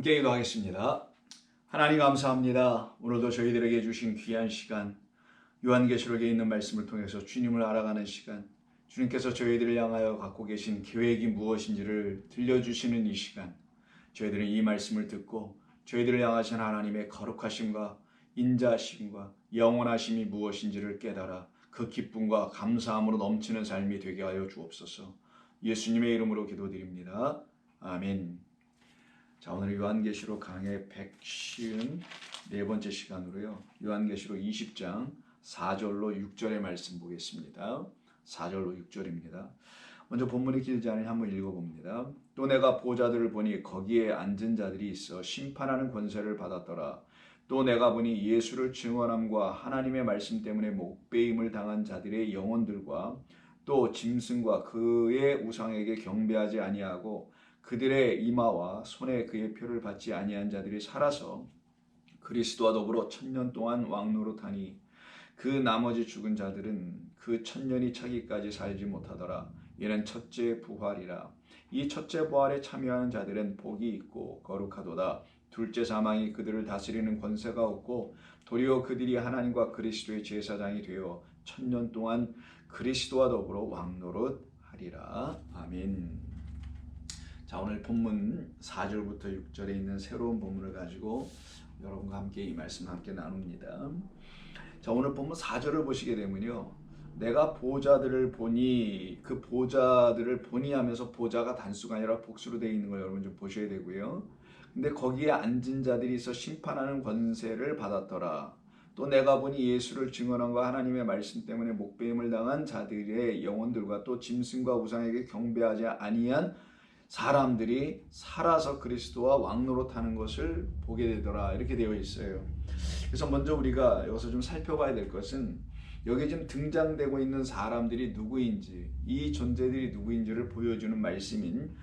함께 기도하겠습니다. 하나님 감사합니다. 오늘도 저희들에게 주신 귀한 시간, 요한계시록에 있는 말씀을 통해서 주님을 알아가는 시간, 주님께서 저희들을 향하여 갖고 계신 계획이 무엇인지를 들려주시는 이 시간, 저희들은 이 말씀을 듣고 저희들을 향하신 하나님의 거룩하심과 인자하심과 영원하심이 무엇인지를 깨달아 그 기쁨과 감사함으로 넘치는 삶이 되게 하여 주옵소서. 예수님의 이름으로 기도드립니다. 아멘. 자, 오늘 요한계시록 강의 154번째 시간으로요. 요한계시록 20장 4절로 6절의 말씀 보겠습니다. 4절로 6절입니다. 먼저 본문이 길지 않으니 한번 읽어봅니다. 또 내가 보좌들을 보니 거기에 앉은 자들이 있어 심판하는 권세를 받았더라. 또 내가 보니 예수를 증언함과 하나님의 말씀 때문에 목배임을 당한 자들의 영혼들과 또 짐승과 그의 우상에게 경배하지 아니하고 그들의 이마와 손에 그의 표를 받지 아니한 자들이 살아서 그리스도와 더불어 1000년 동안 왕노릇하니 그 나머지 죽은 자들은 그 1000년이 차기까지 살지 못하더라. 이는 첫째 부활이라. 이 첫째 부활에 참여하는 자들은 복이 있고 거룩하도다. 둘째 사망이 그들을 다스리는 권세가 없고 도리어 그들이 하나님과 그리스도의 제사장이 되어 1000년 동안 그리스도와 더불어 왕노릇하리라. 아멘. 자, 오늘 본문 4절부터 6절에 있는 새로운 본문을 가지고 여러분과 함께 이 말씀 함께 나눕니다. 자, 오늘 본문 4절을 보시게 되면요, 내가 보좌들을 보니, 그 보좌들을 보니 하면서 보좌가 단수가 아니라 복수로 되어 있는 걸 여러분 좀 보셔야 되고요. 근데 거기에 앉은 자들이 있어 심판하는 권세를 받았더라. 또 내가 보니 예수를 증언함과 하나님의 말씀 때문에 목배임을 당한 자들의 영혼들과 또 짐승과 우상에게 경배하지 아니한 사람들이 살아서 그리스도와 왕노릇하는 것을 보게 되더라. 이렇게 되어 있어요. 그래서 먼저 우리가 여기서 좀 살펴봐야 될 것은 여기 지금 등장되고 있는 사람들이 누구인지, 이 존재들이 누구인지를 보여주는 말씀인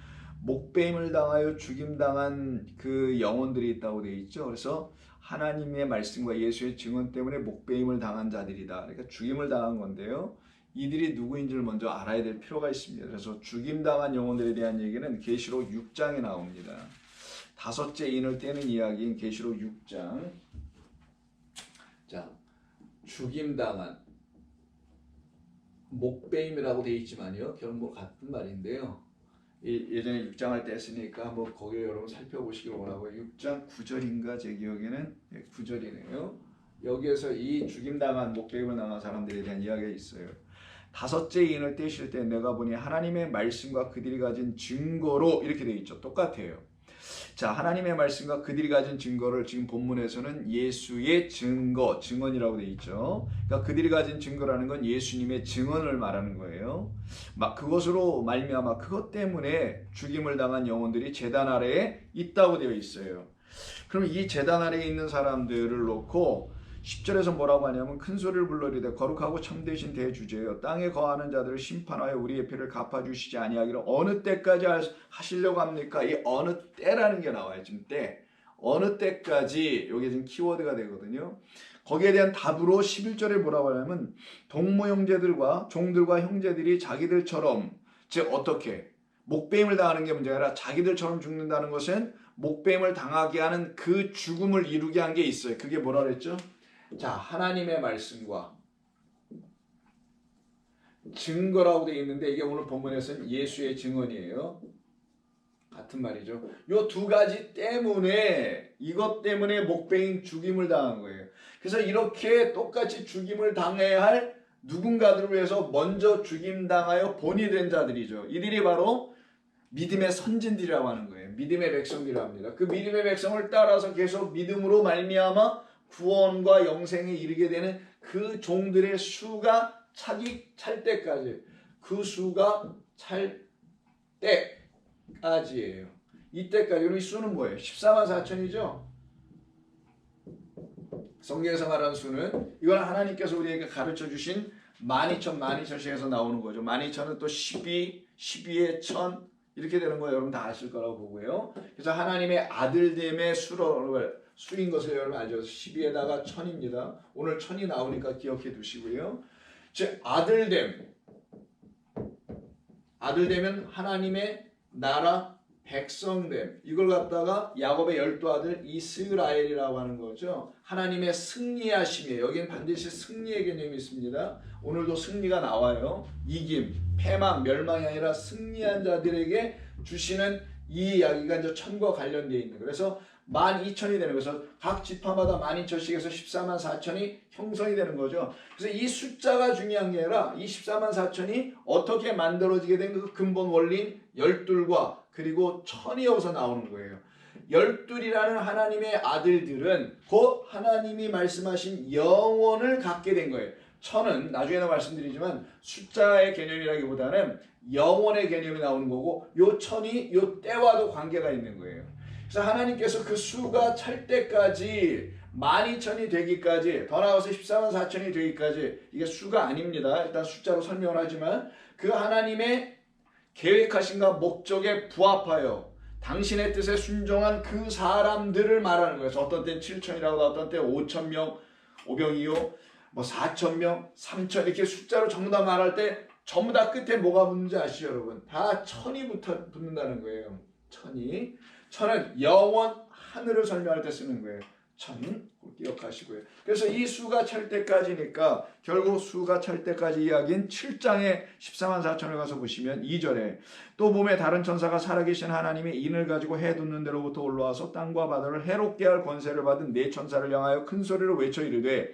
목배임을 당하여 죽임당한 그 영혼들이 있다고 되어 있죠. 그래서 하나님의 말씀과 예수의 증언 때문에 목배임을 당한 자들이다. 그러니까 죽임을 당한 건데요. 이들이 누구인지를 먼저 알아야 될 필요가 있습니다. 그래서 죽임당한 영혼들에 대한 얘기는 계시록 6장에 나옵니다. 다섯째 인을 떼는 이야기인 계시록 6장. 자, 죽임당한 목배임이라고 되어 있지만요, 결국 같은 말인데요. 예전에 6장을 뗐으니까 한번 거기에 여러분 살펴보시기 원하고요. 6장 9절인가 제 기억에는 9절이네요. 여기에서 이 죽임당한 목배임을 당한 사람들에 대한 이야기가 있어요. 다섯째 인을 떼실 때 내가 보니 하나님의 말씀과 그들이 가진 증거로 이렇게 되어 있죠. 똑같아요. 자, 하나님의 말씀과 그들이 가진 증거를 지금 본문에서는 예수의 증거, 증언이라고 되어 있죠. 그러니까 그들이 가진 증거라는 건 예수님의 증언을 말하는 거예요. 막 그것으로 말미암아 그것 때문에 죽임을 당한 영혼들이 제단 아래에 있다고 되어 있어요. 그럼 이 제단 아래에 있는 사람들을 놓고 10절에서 뭐라고 하냐면 큰 소리를 불러이르되 거룩하고 참되신 대주제여 땅에 거하는 자들을 심판하여 우리의 피를 갚아주시지 아니하기를 어느 때까지 하시려고 합니까? 이 어느 때라는 게 나와요. 지금 때. 어느 때까지, 이게 지금 키워드가 되거든요. 거기에 대한 답으로 11절에 뭐라고 하냐면 동무 형제들과 종들과 형제들이 자기들처럼, 즉 어떻게? 목배임을 당하는 게 문제가 아니라 자기들처럼 죽는다는 것은 목배임을 당하게 하는 그 죽음을 이루게 한 게 있어요. 그게 뭐라 그랬죠? 자, 하나님의 말씀과 증거라고 되어 있는데 이게 오늘 본문에서는 예수의 증언이에요. 같은 말이죠. 이 두 가지 때문에, 이것 때문에 목배임 죽임을 당한 거예요. 그래서 이렇게 똑같이 죽임을 당해야 할 누군가들을 위해서 먼저 죽임당하여 본이 된 자들이죠. 이들이 바로 믿음의 선진들이라고 하는 거예요. 믿음의 백성들이라고 합니다. 그 믿음의 백성을 따라서 계속 믿음으로 말미암아 구원과 영생에 이르게 되는 그 종들의 수가 찰 때까지, 그 수가 찰 때까지예요. 이때까지. 그럼 이 수는 뭐예요? 14만 4천이죠. 성경에서 말하는 수는 이건 하나님께서 우리에게 가르쳐 주신 12,000씩에서 나오는 거죠. 12,000은 또 12, 12에 1000 이렇게 되는 거 여러분 다 아실 거라고 보고요. 그래서 하나님의 아들됨의 수인 것을 여러분 알죠. 12에다가 1000입니다. 오늘 1000이 나오니까 기억해 두시고요. 즉 아들됨은 하나님의 나라 백성됨. 이걸 갖다가 야곱의 12아들 이스라엘이라고 하는 거죠. 하나님의 승리하심이에요. 여기는 반드시 승리의 개념이 있습니다. 오늘도 승리가 나와요. 이김, 패망, 멸망이 아니라 승리한 자들에게 주시는 이 이야기가 이제 천과 관련되어 있는 거예요. 그래서 12,000이 되는 거죠. 각 지파마다 12,000씩에서 14만 4천이 형성이 되는 거죠. 그래서 이 숫자가 중요한 게 아니라 이 14만 4천이 어떻게 만들어지게 된 그 근본 원리인 열둘과 그리고 천이 여기서 나오는 거예요. 열둘이라는 하나님의 아들들은 곧 하나님이 말씀하신 영원을 갖게 된 거예요. 천은 나중에도 말씀드리지만 숫자의 개념이라기보다는 영원의 개념이 나오는 거고 요 천이 요 때와도 관계가 있는 거예요. 그래서 하나님께서 그 수가 찰 때까지 12,000이 되기까지 더 나아가서 14만 4천이 되기까지 이게 수가 아닙니다. 일단 숫자로 설명을 하지만 그 하나님의 계획하신가 목적에 부합하여 당신의 뜻에 순종한 그 사람들을 말하는 거예요. 그래서 어떤 때는 7,000이라고 어떤 때 5,000명, 5병이요, 뭐 4,000명, 3,000 이렇게 숫자로 전부 다 말할 때 전부 다 끝에 뭐가 붙는지 아시죠, 여러분? 다 천이 붙는다는 거예요. 천이. 천은 영원 하늘을 설명할 때 쓰는 거예요. 천 기억하시고요. 그래서 이 수가 찰 때까지니까 결국 수가 찰 때까지 이야기인 7장에 14만 4천을 가서 보시면 2절에 또 봄에 다른 천사가 살아계신 하나님이 인을 가지고 해 돋는 데로부터 올라와서 땅과 바다를 해롭게 할 권세를 받은 네 천사를 향하여 큰 소리로 외쳐 이르되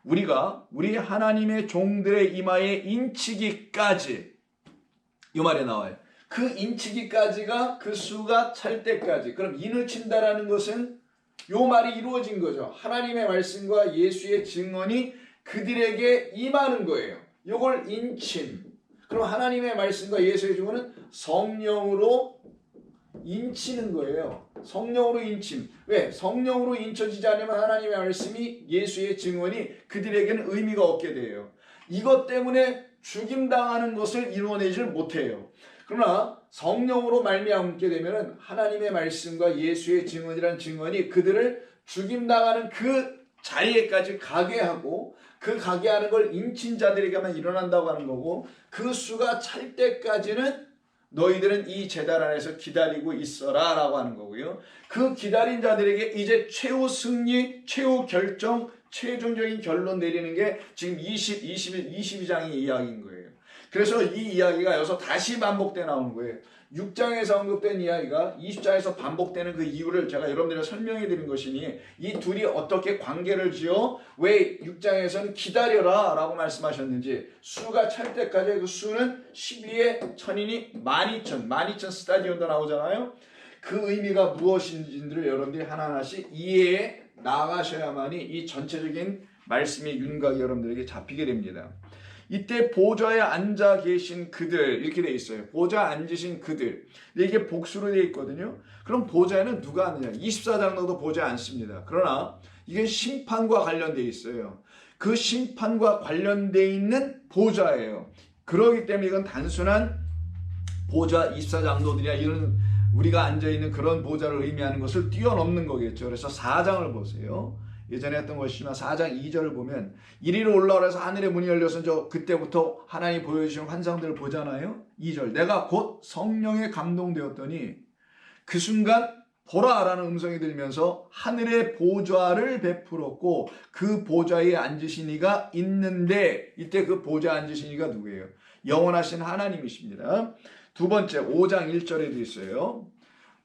우리가 우리 하나님의 종들의 이마에 인치기까지 이 말에 나와요. 그 인치기까지가 그 수가 찰 때까지. 그럼 인을 친다라는 것은 요 말이 이루어진 거죠. 하나님의 말씀과 예수의 증언이 그들에게 임하는 거예요. 요걸 인침. 그럼 하나님의 말씀과 예수의 증언은 성령으로 인치는 거예요. 성령으로 인침. 왜? 성령으로 인쳐지지 않으면 하나님의 말씀이 예수의 증언이 그들에게는 의미가 없게 돼요. 이것 때문에 죽임당하는 것을 이루어내지 못해요. 그러나 성령으로 말미암게 되면 하나님의 말씀과 예수의 증언이라는 증언이 그들을 죽임당하는 그 자리에까지 가게 하고 그 가게 하는 걸 인친 자들에게만 일어난다고 하는 거고 그 수가 찰 때까지는 너희들은 이 제단 안에서 기다리고 있어라 라고 하는 거고요. 그 기다린 자들에게 이제 최후 승리, 최후 결정, 최종적인 결론 내리는 게 지금 21, 22장의 이야기인 거예요. 그래서 이 이야기가 여기서 다시 반복돼 나오는 거예요. 6장에서 언급된 이야기가 20장에서 반복되는 그 이유를 제가 여러분들에게 설명해 드린 것이니 이 둘이 어떻게 관계를 지어 왜 6장에서는 기다려라 라고 말씀하셨는지 수가 찰 때까지 그 수는 12의 천이니 12,000 스타디온도 나오잖아요. 그 의미가 무엇인지를 여러분들이 하나하나씩 이해해 나가셔야만이 이 전체적인 말씀의 윤곽이 여러분들에게 잡히게 됩니다. 이때 보좌에 앉아 계신 그들 이렇게 돼 있어요. 보좌에 앉으신 그들. 이게 복수로 돼 있거든요. 그럼 보좌에는 누가 앉느냐? 24장로도 보좌에 앉습니다. 그러나 이게 심판과 관련돼 있어요. 그 심판과 관련돼 있는 보좌예요. 그렇기 때문에 이건 단순한 보좌 24장로들이나 이런 우리가 앉아있는 그런 보좌를 의미하는 것을 뛰어넘는 거겠죠. 그래서 4장을 보세요. 예전에 했던 것이지만 4장 2절을 보면 이리로 올라오라서 하늘의 문이 열려서 저 그때부터 하나님 보여주신 환상들을 보잖아요. 2절 내가 곧 성령에 감동되었더니 그 순간 보라라는 음성이 들면서 하늘의 보좌를 베풀었고 그 보좌에 앉으신 이가 있는데 이때 그 보좌에 앉으신 이가 누구예요? 영원하신 하나님이십니다. 두 번째 5장 1절에도 있어요.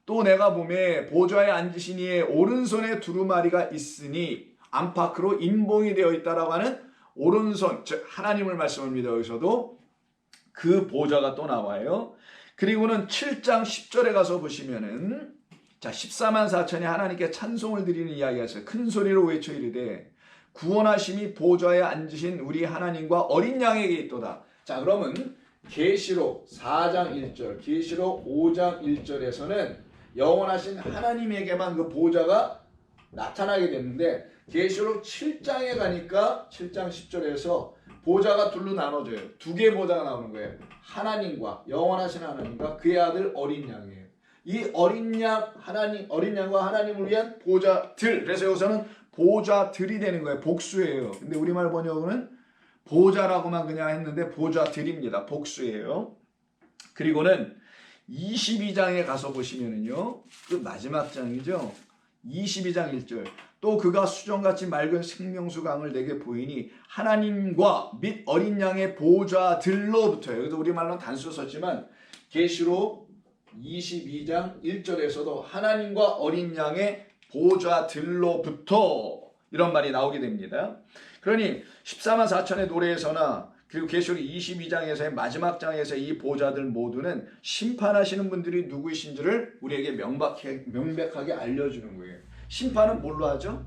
또 내가 보매 보좌에 앉으신 이의 오른손에 두루마리가 있으니 안팎으로 인봉이 되어 있다라고 하는 오른손, 즉 하나님을 말씀합니다. 여기서도 그 보좌가 또 나와요. 그리고는 7장 10절에 가서 보시면은 자 14만 4천이 하나님께 찬송을 드리는 이야기가 있어요. 큰 소리로 외쳐 이르되 구원하심이 보좌에 앉으신 우리 하나님과 어린 양에게 있도다. 자 그러면 계시록 4장 1절, 계시록 5장 1절에서는 영원하신 하나님에게만 그 보좌가 나타나게 됐는데 계시록 7장에 가니까 7장 10절에서 보좌가 둘로 나눠져요. 두 개의 보좌가 나오는 거예요. 하나님과 영원하신 하나님과 그의 아들 어린 양이에요. 이 어린 양 하나님 어린 양과 하나님을 위한 보좌들. 그래서 여기서는 보좌들이 되는 거예요. 복수예요. 근데 우리말 번역은 보좌라고만 그냥 했는데 보좌들입니다. 복수예요. 그리고는 22장에 가서 보시면은요, 그 마지막 장이죠. 22장 1절. 또 그가 수정같이 맑은 생명수 강을 내게 보이니 하나님과 및 어린 양의 보좌들로부터요. 그래도 우리말로는 단수 썼지만 계시록 22장 1절에서도 하나님과 어린 양의 보좌들로부터 이런 말이 나오게 됩니다. 그러니 14만 4천의 노래에서나 그리고 계시록 22장에서의 마지막 장에서 이 보좌들 모두는 심판하시는 분들이 누구이신지를 우리에게 명백하게 알려주는 거예요. 심판은 뭘로 하죠?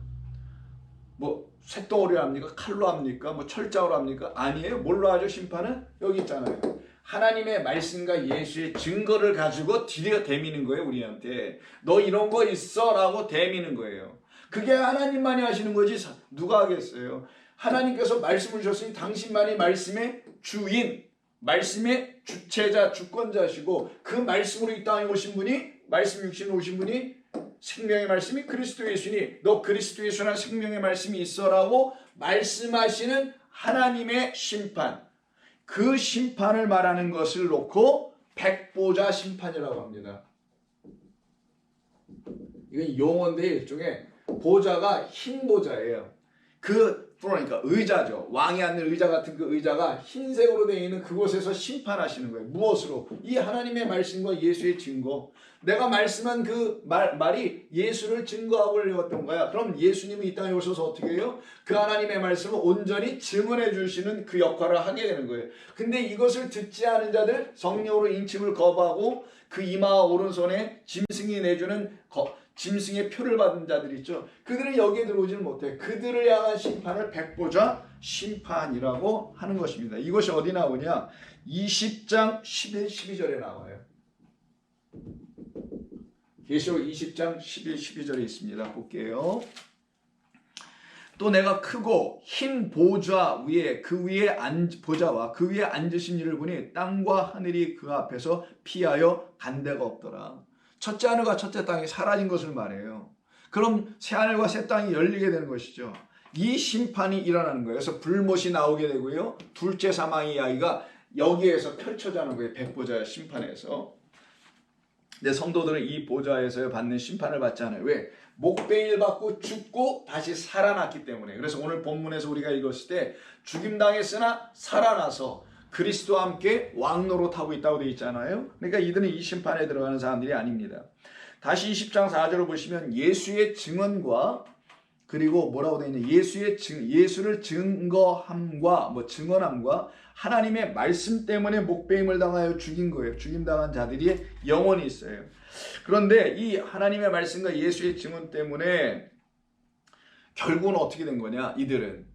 뭐 쇳덩어리로 합니까? 칼로 합니까? 뭐 철장으로 합니까? 아니에요. 뭘로 하죠? 심판은? 여기 있잖아요. 하나님의 말씀과 예수의 증거를 가지고 대미는 거예요. 우리한테. 너 이런 거 있어? 라고 대미는 거예요. 그게 하나님만이 하시는 거지 누가 하겠어요? 하나님께서 말씀을 주셨으니 당신만이 말씀의 주인, 말씀의 주체자, 주권자시고 그 말씀으로 이 땅에 오신 분이, 말씀 육신으로 오신 분이 생명의 말씀이 그리스도 예수니 너 그리스도 예수나 생명의 말씀이 있어라고 말씀하시는 하나님의 심판, 그 심판을 말하는 것을 놓고 백보자 심판이라고 합니다. 이건 용어인데 일종의 보좌가 흰 보좌예요. 그러니까 의자죠. 왕이 앉는 의자 같은 그 의자가 흰색으로 되어 있는 그곳에서 심판하시는 거예요. 무엇으로? 이 하나님의 말씀과 예수의 증거. 내가 말씀한 그 말이 예수를 증거하고 있던 거야. 그럼 예수님이 이 땅에 오셔서 어떻게 해요? 그 하나님의 말씀을 온전히 증언해 주시는 그 역할을 하게 되는 거예요. 근데 이것을 듣지 않은 자들, 성령으로 인침을 거부하고 그 이마와 오른손에 짐승이 내주는 짐승의 표를 받은 자들 있죠. 그들은 여기에 들어오지는 못해. 그들을 향한 심판을 백보자 심판이라고 하는 것입니다. 이것이 어디 나오냐? 20장 11, 12절에 나와요. 계시록 20장 11, 12절에 있습니다. 볼게요. 또 내가 크고 흰 보좌 위에 보좌와 그 위에 앉으신 이를 보니 땅과 하늘이 그 앞에서 피하여 간 데가 없더라. 첫째 하늘과 첫째 땅이 사라진 것을 말해요. 그럼 새 하늘과 새 땅이 열리게 되는 것이죠. 이 심판이 일어나는 거예요. 그래서 불못이 나오게 되고요. 둘째 사망의 이야기가 여기에서 펼쳐지는 거예요. 백보좌의 심판에서. 근데 성도들은 이 보좌에서 받는 심판을 받지 않아요. 왜? 목베일 받고 죽고 다시 살아났기 때문에. 그래서 오늘 본문에서 우리가 읽었을 때 죽임당했으나 살아나서 그리스도와 함께 왕노릇하고 있다고 되어 있잖아요. 그러니까 이들은 이 심판에 들어가는 사람들이 아닙니다. 다시 20장 4절을 보시면 예수의 증언과 그리고 뭐라고 되어 있냐? 예수를 증거함과 증언함과 하나님의 말씀 때문에 목배임을 당하여 죽인 거예요. 죽임당한 자들이 영원히 있어요. 그런데 이 하나님의 말씀과 예수의 증언 때문에 결국은 어떻게 된 거냐? 이들은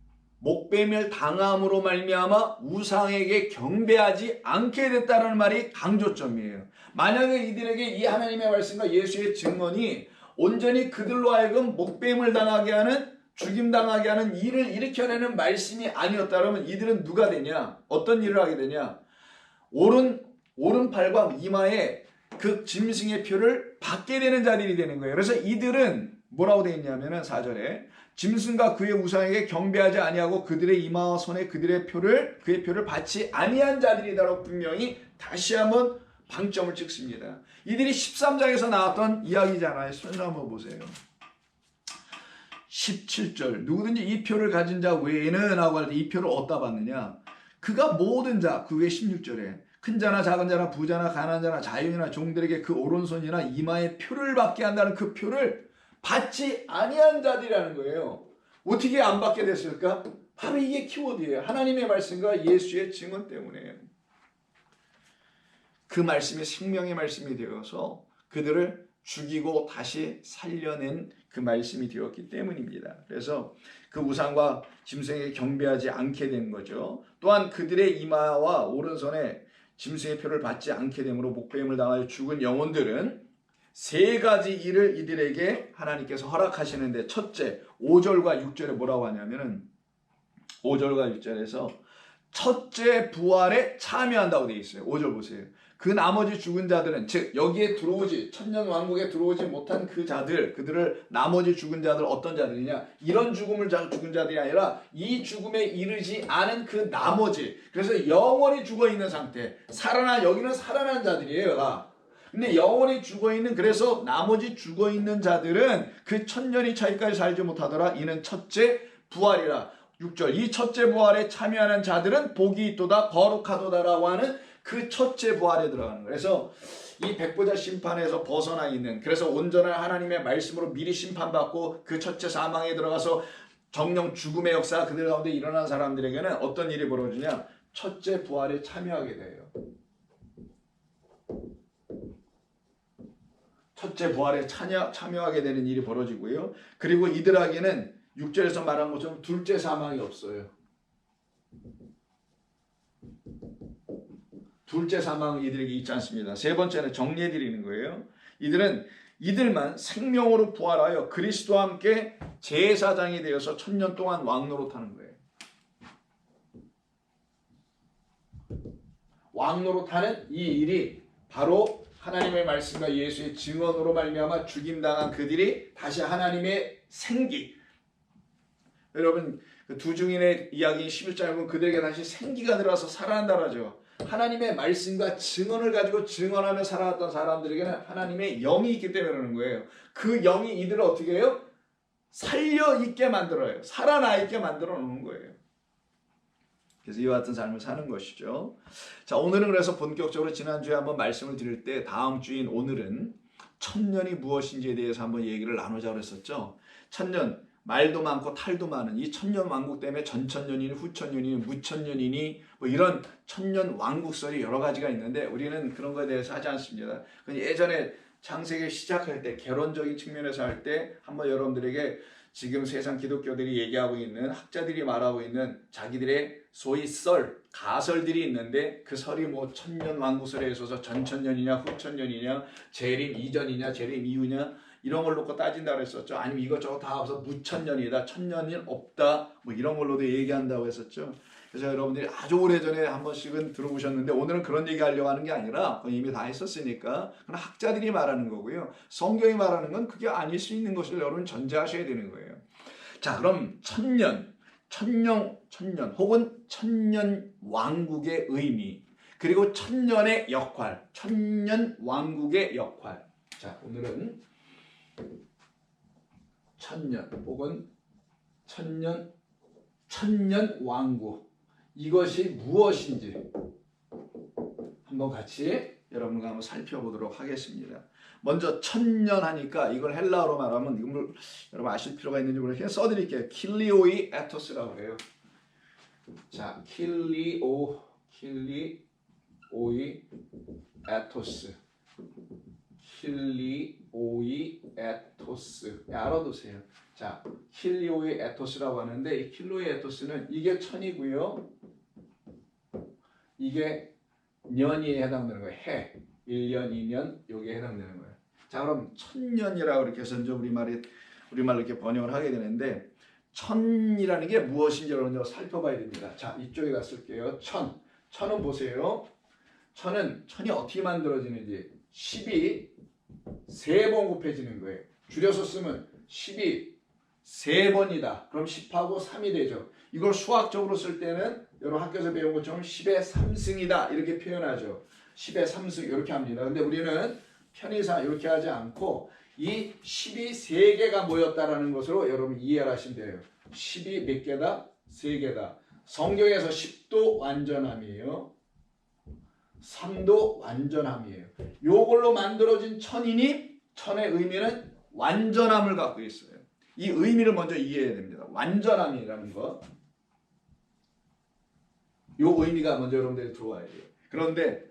목배임을 당함으로 말미암아 우상에게 경배하지 않게 됐다는 말이 강조점이에요. 만약에 이들에게 이 하나님의 말씀과 예수의 증언이 온전히 그들로 하여금 목배임을 당하게 하는, 죽임당하게 하는 일을 일으켜내는 말씀이 아니었다면 이들은 누가 되냐? 어떤 일을 하게 되냐? 오른팔과 이마에 그 짐승의 표를 받게 되는 자들이 되는 거예요. 그래서 이들은 뭐라고 되어 있냐면은 4절에 짐승과 그의 우상에게 경배하지 아니하고 그들의 이마와 손에 그의 표를 받지 아니한 자들이다라고 분명히 다시 한번 방점을 찍습니다. 이들이 13장에서 나왔던 이야기잖아요. 순서 한번 보세요. 17절 누구든지 이 표를 가진 자 외에는 하고 할 때 이 표를 어디다 받느냐? 그가 모든 자, 그 외 16절에 큰 자나 작은 자나 부자나 가난한 자나 자유인이나 종들에게 그 오른손이나 이마에 표를 받게 한다는 그 표를 받지 아니한 자들이라는 거예요. 어떻게 안 받게 됐을까? 바로 이게 키워드예요. 하나님의 말씀과 예수의 증언 때문에. 그 말씀이 생명의 말씀이 되어서 그들을 죽이고 다시 살려낸 그 말씀이 되었기 때문입니다. 그래서 그 우상과 짐승에게 경배하지 않게 된 거죠. 또한 그들의 이마와 오른손에 짐승의 표를 받지 않게 되므로 목배임을 당하여 죽은 영혼들은 세 가지 일을 이들에게 하나님께서 허락하시는데, 첫째 5절과 6절에 뭐라고 하냐면은 5절과 6절에서 첫째 부활에 참여한다고 되어 있어요. 5절 보세요. 그 나머지 죽은 자들은, 즉 여기에 들어오지, 천년 왕국에 들어오지 못한 그 자들, 그들을 나머지 죽은 자들 어떤 자들이냐? 이런 죽음을 죽은 자들이 아니라 이 죽음에 이르지 않은 그 나머지, 그래서 영원히 죽어 있는 상태, 여기는 살아난 자들이에요. 근데 영원히 죽어있는, 그래서 나머지 죽어있는 자들은 그 천년이 차이까지 살지 못하더라. 이는 첫째 부활이라. 6절 이 첫째 부활에 참여하는 자들은 복이 있도다 거룩하도다라고 하는 그 첫째 부활에 들어가는 거예요. 그래서 이 백보자 심판에서 벗어나 있는, 그래서 온전한 하나님의 말씀으로 미리 심판받고 그 첫째 사망에 들어가서 정령 죽음의 역사가 그들 가운데 일어난 사람들에게는 어떤 일이 벌어지냐? 첫째 부활에 참여하게 돼요. 첫째 부활에 참여하게 되는 일이 벌어지고요. 그리고 이들에게는 6절에서 말한 것처럼 둘째 사망이 없어요. 둘째 사망은 이들에게 있지 않습니다. 세 번째는 정리해 드리는 거예요. 이들만 생명으로 부활하여 그리스도와 함께 제사장이 되어서 1000년 동안 왕노릇하는 거예요. 왕노릇하는 이 일이 바로 하나님의 말씀과 예수의 증언으로 말미암아 죽임당한 그들이 다시 하나님의 생기, 여러분 그 두 증인의 이야기 11장에 보면 그들에게 다시 생기가 들어와서 살아난다고 하죠. 하나님의 말씀과 증언을 가지고 증언하며 살아왔던 사람들에게는 하나님의 영이 있기 때문에 그러는 거예요. 그 영이 이들을 어떻게 해요? 살려있게 만들어요. 살아나 있게 만들어 놓는 거예요. 그래서 이와 같은 삶을 사는 것이죠. 자, 오늘은 그래서 본격적으로 지난주에 한번 말씀을 드릴 때 다음 주인 오늘은 천년이 무엇인지에 대해서 한번 얘기를 나누자고 했었죠. 천년, 말도 많고 탈도 많은 이 천년 왕국 때문에 전천년이니 후천년이니 무천년이니 뭐 이런 천년 왕국설이 여러 가지가 있는데 우리는 그런 거에 대해서 하지 않습니다. 예전에 창세기 시작할 때 개론적인 측면에서 할 때 한번 여러분들에게 지금 세상 기독교들이 얘기하고 있는, 학자들이 말하고 있는 자기들의 소위 가설들이 있는데 그 설이 뭐 천년 왕국설에 있어서 전천년이냐 후천년이냐 재림 이전이냐 재림 이후냐 이런 걸 놓고 따진다고 했었죠. 아니면 이것저것 다 합해서 무천년이다, 천년이 없다, 뭐 이런 걸로도 얘기한다고 했었죠. 그래서 여러분들이 아주 오래전에 한 번씩은 들어보셨는데 오늘은 그런 얘기 하려고 하는 게 아니라 이미 다 했었으니까 그건 학자들이 말하는 거고요. 성경이 말하는 건 그게 아닐 수 있는 것을 여러분 전제하셔야 되는 거예요. 자, 그럼 천년 혹은 천년 왕국의 의미, 그리고 천년의 역할, 천년 왕국의 역할. 자, 오늘은 천년 혹은 천년 왕국, 이것이 무엇인지 한번 같이 여러분과 한번 살펴보도록 하겠습니다. 먼저 천년 하니까 이걸 헬라어로 말하면 이걸 여러분 아실 필요가 있는지 모르겠어요. 써드릴게요. 킬리오이 에토스라고 해요. 자, 킬리오이 에토스, 킬리오이 에토스, 알아두세요. 자, 킬리오이 에토스라고 하는데 이 킬리오이 에토스는 이게 천이고요. 이게 년이 해당되는 거예요. 해, 1년, 2년 여기에 해당되는 거예요. 자, 그럼 천년이라고 이렇게 해서 이제 우리말로 이렇게 번역을 하게 되는데 천이라는 게 무엇인지 여러분 살펴봐야 됩니다. 자, 이쪽에다 쓸게요. 천은 보세요. 천이 어떻게 만들어지는지 10이 3번 곱해지는 거예요. 줄여서 쓰면 10이 3번이다. 그럼 10하고 3이 되죠. 이걸 수학적으로 쓸 때는 여러분 학교에서 배운 것처럼 10의 3승이다 이렇게 표현하죠. 10의 3승 이렇게 합니다. 근데 우리는 편의상 이렇게 하지 않고 이 10이 3개가 모였다라는 것으로 여러분 이해를 하시면 돼요. 10이 몇 개다? 3개다. 성경에서 10도 완전함이에요. 3도 완전함이에요. 요걸로 만들어진 천이니 천의 의미는 완전함을 갖고 있어요. 이 의미를 먼저 이해해야 됩니다. 완전함이라는 것. 요 의미가 먼저 여러분들이 들어와야 돼요. 그런데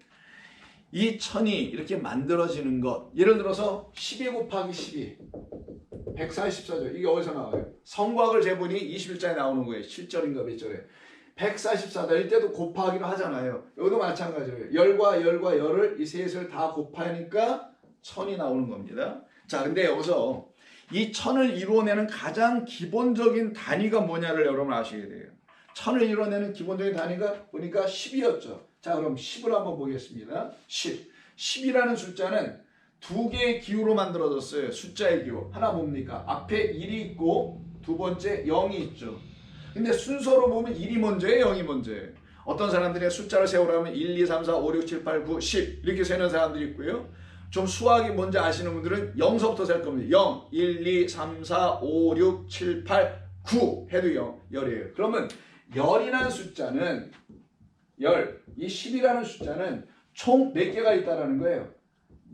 이 천이 이렇게 만들어지는 것, 예를 들어서 12 곱하기 12 144죠. 이게 어디서 나와요? 성곽을 재보니 21장에 나오는 거예요. 7절인가 몇 절에 144다. 이때도 곱하기로 하잖아요. 여기도 마찬가지예요. 열과 열을 이 셋을 다 곱하니까 천이 나오는 겁니다. 자, 근데 여기서 이 천을 이루어내는 가장 기본적인 단위가 뭐냐를 여러분 아셔야 돼요. 천을 이루어내는 기본적인 단위가 보니까 10이었죠. 자, 그럼 10을 한번 보겠습니다. 10이라는 숫자는 두 개의 기호로 만들어졌어요. 숫자의 기호. 하나 뭡니까? 앞에 1이 있고 두 번째 0이 있죠. 근데 순서로 보면 1이 먼저예요, 0이 먼저예요. 어떤 사람들이 숫자를 세우라면 1, 2, 3, 4, 5, 6, 7, 8, 9, 10 이렇게 세는 사람들이 있고요. 좀 수학이 뭔지 아시는 분들은 0서부터 셀 겁니다. 0, 1, 2, 3, 4, 5, 6, 7, 8, 9 해도 0이에요. 그러면 열이라는 숫자는 이 10이라는 숫자는 총 몇 개가 있다라는 거예요?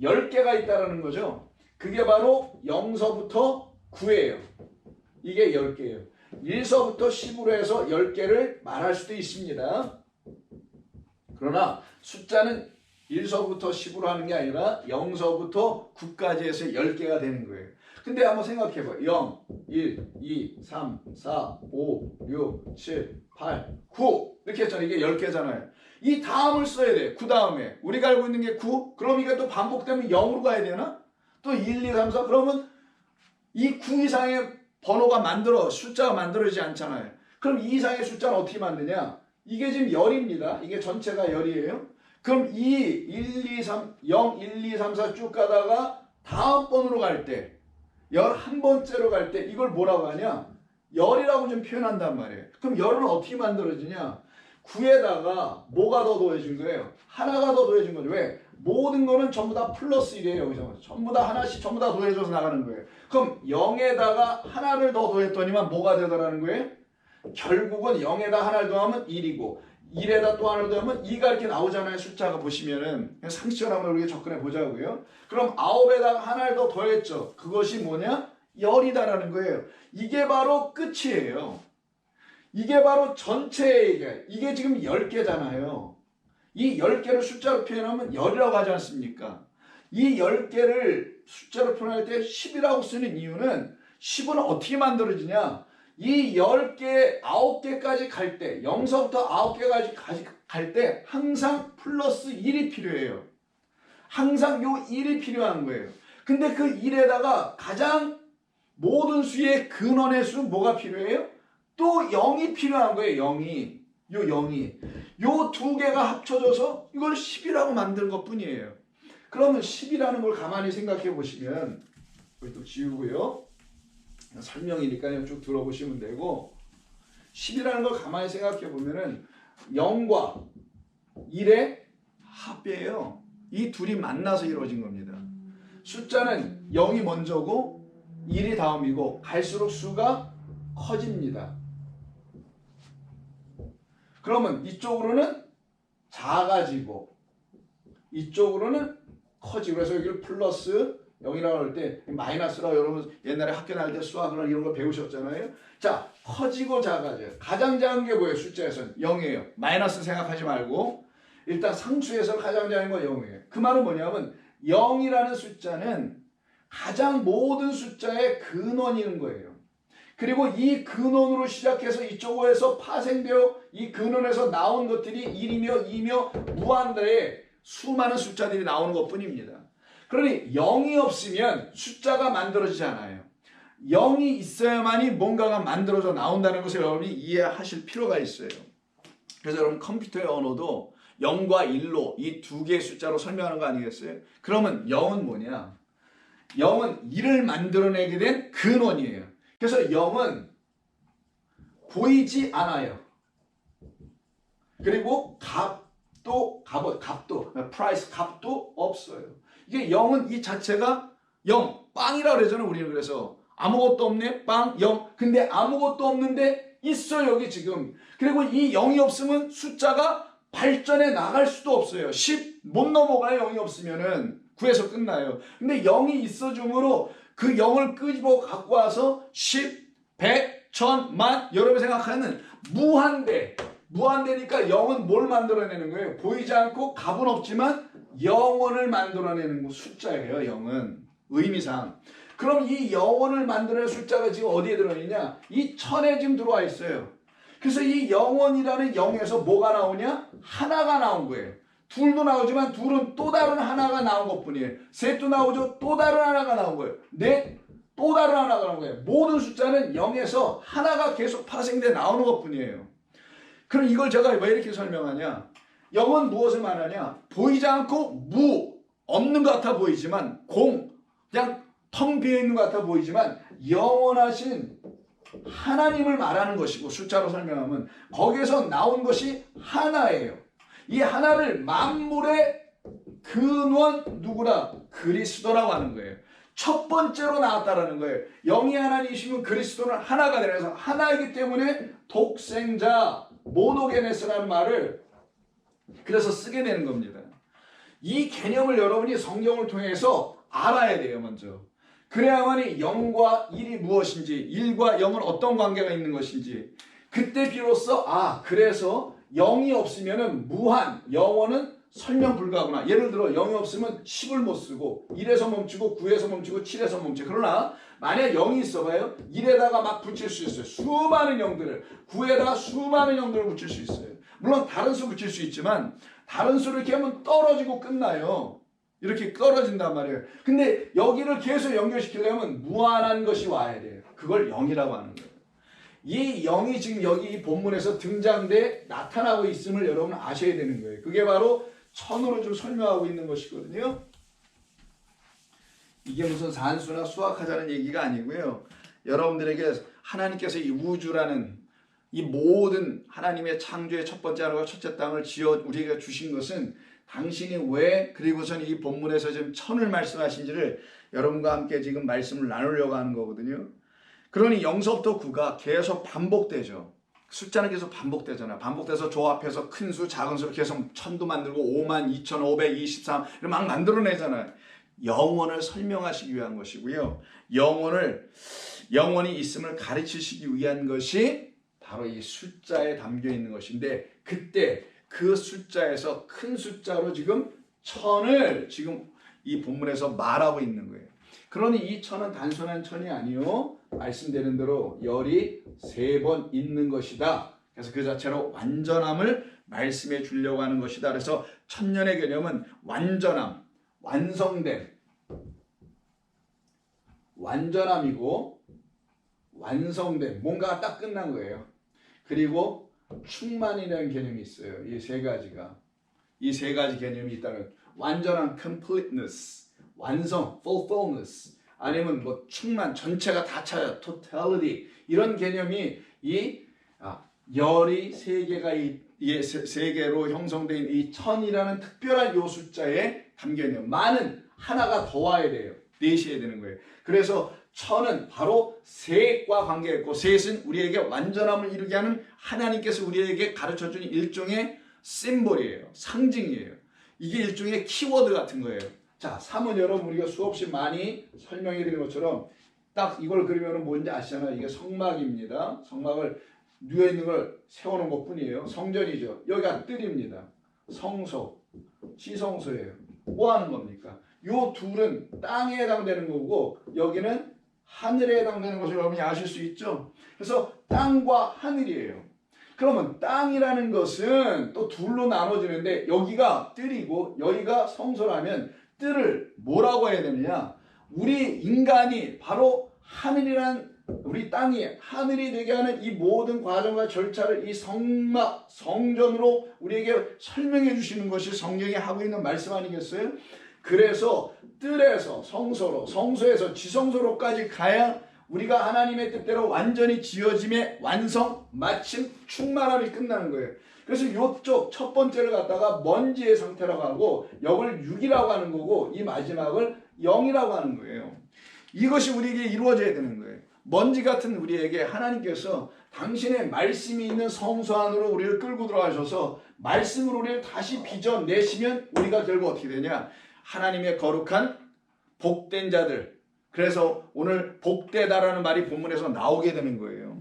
10개가 있다라는 거죠. 그게 바로 0서부터 9예요. 이게 10개예요. 1서부터 10으로 해서 10개를 말할 수도 있습니다. 그러나 숫자는 1서부터 10으로 하는 게 아니라 0서부터 9까지 해서 10개가 되는 거예요. 근데 한번 생각해봐요. 0, 1, 2, 3, 4, 5, 6, 7, 8, 9 이렇게 했잖아요. 이게 10개잖아요. 이 다음을 써야 돼. 9 다음에. 우리가 알고 있는 게 9. 그럼 이게 또 반복되면 0으로 가야 되나? 또 1, 2, 3, 4. 그러면 이 9 이상의 번호가 숫자가 만들어지지 않잖아요. 그럼 이 이상의 숫자는 어떻게 만드냐? 이게 지금 열입니다. 이게 전체가 열이에요. 그럼 1, 2, 3, 0, 1, 2, 3, 4 쭉 가다가 다음 번으로 갈 때, 11번째로 갈 때 이걸 뭐라고 하냐? 열이라고 좀 표현한단 말이에요. 그럼 열은 어떻게 만들어지냐? 9에다가 뭐가 더 더해진 거예요? 하나가 더 더해진 거죠. 왜? 모든 거는 전부 다 플러스 1이에요. 여기서. 전부 다 하나씩 전부 다 더해져서 나가는 거예요. 그럼 0에다가 하나를 더 더했더니만 뭐가 되더라는 거예요? 결국은 0에다 하나를 더하면 1이고 1에다 또 하나를 더하면 2가 이렇게 나오잖아요. 숫자가 보시면은. 상식적으로 한번 우리가 접근해 보자고요. 그럼 9에다가 하나를 더 더했죠. 그것이 뭐냐? 열이다라는 거예요. 이게 바로 끝이에요. 이게 바로 전체의 이게 지금 10개잖아요. 이 10개를 숫자로 표현하면 열이라고 하지 않습니까? 이 10개를 숫자로 표현할 때 10이라고 쓰는 이유는 10은 어떻게 만들어지냐? 이 10개, 9개까지 갈 때 0서부터 9개까지 갈 때 항상 플러스 1이 필요해요. 항상 요 1이 필요한 거예요. 근데 그 1에다가 가장 모든 수의 근원의 수 뭐가 필요해요? 또 0이 필요한 거예요. 0이. 요 0이. 요 두 개가 합쳐져서 이걸 10이라고 만든 것 뿐이에요. 그러면 10이라는 걸 가만히 생각해 보시면 여기 또 지우고요. 설명이니까요. 쭉 들어보시면 되고 10이라는 걸 가만히 생각해 보면은 0과 1의 합이에요. 이 둘이 만나서 이루어진 겁니다. 숫자는 0이 먼저고 1이 다음이고 갈수록 수가 커집니다. 그러면 이쪽으로는 작아지고 이쪽으로는 커지고 그래서 여기를 플러스 0이라고 할 때 마이너스라고 여러분 옛날에 학교 다닐 때 수학을 이런 거 배우셨잖아요. 자, 커지고 작아져요. 가장 작은 게 뭐예요? 숫자에서는 0이에요. 마이너스 생각하지 말고 일단 상수에서 가장 작은 건 0이에요. 그 말은 뭐냐면 0이라는 숫자는 가장 모든 숫자의 근원인 거예요. 그리고 이 근원으로 시작해서 이쪽에서 파생되어 이 근원에서 나온 것들이 1이며 2며 무한대의 수많은 숫자들이 나오는 것 뿐입니다. 그러니 0이 없으면 숫자가 만들어지지 않아요. 0이 있어야만이 뭔가가 만들어져 나온다는 것을 여러분이 이해하실 필요가 있어요. 그래서 여러분 컴퓨터의 언어도 0과 1로 이 두 개의 숫자로 설명하는 거 아니겠어요? 그러면 0은 뭐냐? 0은 1을 만들어내게 된 근원이에요. 그래서 0은 보이지 않아요. 그리고 값도 price 값도 없어요. 이게 0은 이 자체가 0, 빵이라고 그러잖아요. 우리는 그래서 아무것도 없네, 빵, 0. 근데 아무것도 없는데 있어 여기 지금. 그리고 이 0이 없으면 숫자가 발전해 나갈 수도 없어요. 10 못 넘어가요. 0이 없으면은 9에서 끝나요. 근데 0이 있어줌으로 그 0을 끄집어 갖고 와서 10, 100, 1000, 만 여러분이 생각하는 무한대니까 0은 뭘 만들어내는 거예요? 보이지 않고 값은 없지만 영원을 만들어내는 숫자예요. 0은 의미상. 그럼 이 영원을 만들어내는 숫자가 지금 어디에 들어있냐? 이 1000에 지금 들어와 있어요. 그래서 이 영원이라는 0에서 뭐가 나오냐? 하나가 나온 거예요. 둘도 나오지만 둘은 또 다른 하나가 나온 것뿐이에요. 셋도 나오죠. 또 다른 하나가 나온 거예요. 넷, 또 다른 하나가 나온 거예요. 모든 숫자는 0에서 하나가 계속 파생돼 나오는 것뿐이에요. 그럼 이걸 제가 왜 이렇게 설명하냐? 0은 무엇을 말하냐? 보이지 않고 없는 것 같아 보이지만 그냥 텅 비어있는 것 같아 보이지만 영원하신 하나님을 말하는 것이고 숫자로 설명하면 거기에서 나온 것이 하나예요. 이 하나를 만물의 근원 누구라? 그리스도라고 하는 거예요. 첫 번째로 나왔다라는 거예요. 영이 하나님이시면 그리스도는 하나가 되면서 하나이기 때문에 독생자 모노게네스라는 말을 그래서 쓰게 되는 겁니다. 이 개념을 여러분이 성경을 통해서 알아야 돼요. 먼저. 그래야만이 영과 일이 무엇인지, 일과 영은 어떤 관계가 있는 것인지, 그때 비로소 그래서 영이 없으면은 무한, 영원은 설명 불가하구나. 예를 들어 영이 없으면 10을 못 쓰고 1에서 멈추고 9에서 멈추고 7에서 멈추고. 그러나 만약 영이 있어봐요. 1에다가 막 붙일 수 있어요. 수많은 영들을. 9에다가 수많은 영들을 붙일 수 있어요. 물론 다른 수 붙일 수 있지만 다른 수를 이렇게 하면 떨어지고 끝나요. 이렇게 떨어진단 말이에요. 근데 여기를 계속 연결시키려면 무한한 것이 와야 돼요. 그걸 영이라고 하는 거예요. 이 영이 지금 여기 이 본문에서 등장돼 나타나고 있음을 여러분 아셔야 되는 거예요. 그게 바로 천으로 좀 설명하고 있는 것이거든요. 이게 무슨 산수나 수학하자는 얘기가 아니고요. 여러분들에게 하나님께서 이 우주라는 이 모든 하나님의 창조의 첫 번째 하루가 첫째 땅을 지어 우리에게 주신 것은 당신이 왜 그리고선 이 본문에서 지금 천을 말씀하신지를 여러분과 함께 지금 말씀을 나누려고 하는 거거든요. 그러니 0서부터 9가 계속 반복되죠. 숫자는 계속 반복되잖아요. 반복돼서 조합해서 큰 수, 작은 수를 계속 천도 만들고 52,523 이렇게 막 만들어내잖아요. 영원을 설명하시기 위한 것이고요. 영원이 있음을 가르치시기 위한 것이 바로 이 숫자에 담겨 있는 것인데, 그때 그 숫자에서 큰 숫자로 지금 천을 지금 이 본문에서 말하고 있는 거예요. 그러니 이 천은 단순한 천이 아니요, 말씀되는 대로 열이 3번 있는 것이다. 그래서 그 자체로 완전함을 말씀해 주려고 하는 것이다. 그래서 천년의 개념은 완전함, 완전함이고 완성됨, 뭔가가 딱 끝난 거예요. 그리고 충만이라는 개념이 있어요. 이 세 가지 개념이 있다는, 완전한 completeness, 완성, fulfillness, 아니면 뭐 충만, 전체가 다 차요, totality, 이런 개념이 이 열이 세 개로 형성된 이 천이라는 특별한 요 숫자에 담겨 있는, 많은 하나가 더 와야 돼요. 넷이어야 되는 거예요. 그래서 천은 바로 셋과 관계있고, 셋은 우리에게 완전함을 이루게 하는 하나님께서 우리에게 가르쳐주는 일종의 심볼이에요. 상징이에요. 이게 일종의 키워드 같은 거예요. 자, 3은 여러분 우리가 수없이 많이 설명해 드린 것처럼 딱 이걸 그리면 뭔지 아시잖아요. 이게 성막입니다. 성막을 누워있는 걸 세워놓은 것 뿐이에요. 성전이죠. 여기가 뜰입니다. 성소, 지성소예요. 뭐 하는 겁니까? 요 둘은 땅에 해당되는 거고, 여기는 하늘에 해당되는 것을 여러분이 아실 수 있죠. 그래서 땅과 하늘이에요. 그러면 땅이라는 것은 또 둘로 나눠지는데, 여기가 뜰이고 여기가 성소라면 뜰을 뭐라고 해야 되느냐? 우리 인간이 바로 하늘이란, 우리 땅이 하늘이 되게 하는 이 모든 과정과 절차를 이 성막, 성전으로 우리에게 설명해 주시는 것이 성경이 하고 있는 말씀 아니겠어요? 그래서 뜰에서 성소로, 성소에서 지성소로까지 가야 우리가 하나님의 뜻대로 완전히 지어짐의 완성, 마침 충만함이 끝나는 거예요. 그래서 이쪽 첫 번째를 갖다가 먼지의 상태라고 하고, 이걸 6이라고 하는 거고, 이 마지막을 0이라고 하는 거예요. 이것이 우리에게 이루어져야 되는 거예요. 먼지 같은 우리에게 하나님께서 당신의 말씀이 있는 성소 안으로 우리를 끌고 들어가셔서 말씀으로 우리를 다시 빚어내시면 우리가 결국 어떻게 되냐? 하나님의 거룩한 복된 자들. 그래서 오늘 복되다라는 말이 본문에서 나오게 되는 거예요.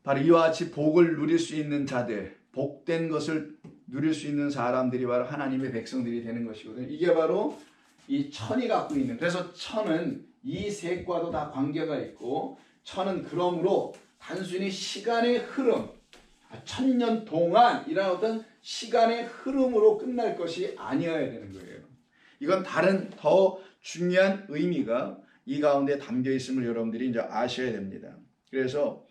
바로 이와 같이 복을 누릴 수 있는 자들, 복된 것을 누릴 수 있는 사람들이 바로 하나님의 백성들이 되는 것이거든요. 이게 바로 이 천이 갖고 있는, 그래서 천은 이 셋과도 다 관계가 있고, 천은 그러므로 단순히 시간의 흐름, 천년 동안 이런 어떤 시간의 흐름으로 끝날 것이 아니어야 되는 거예요. 이건 다른 더 중요한 의미가 이 가운데 담겨 있음을 여러분들이 이제 아셔야 됩니다. 그래서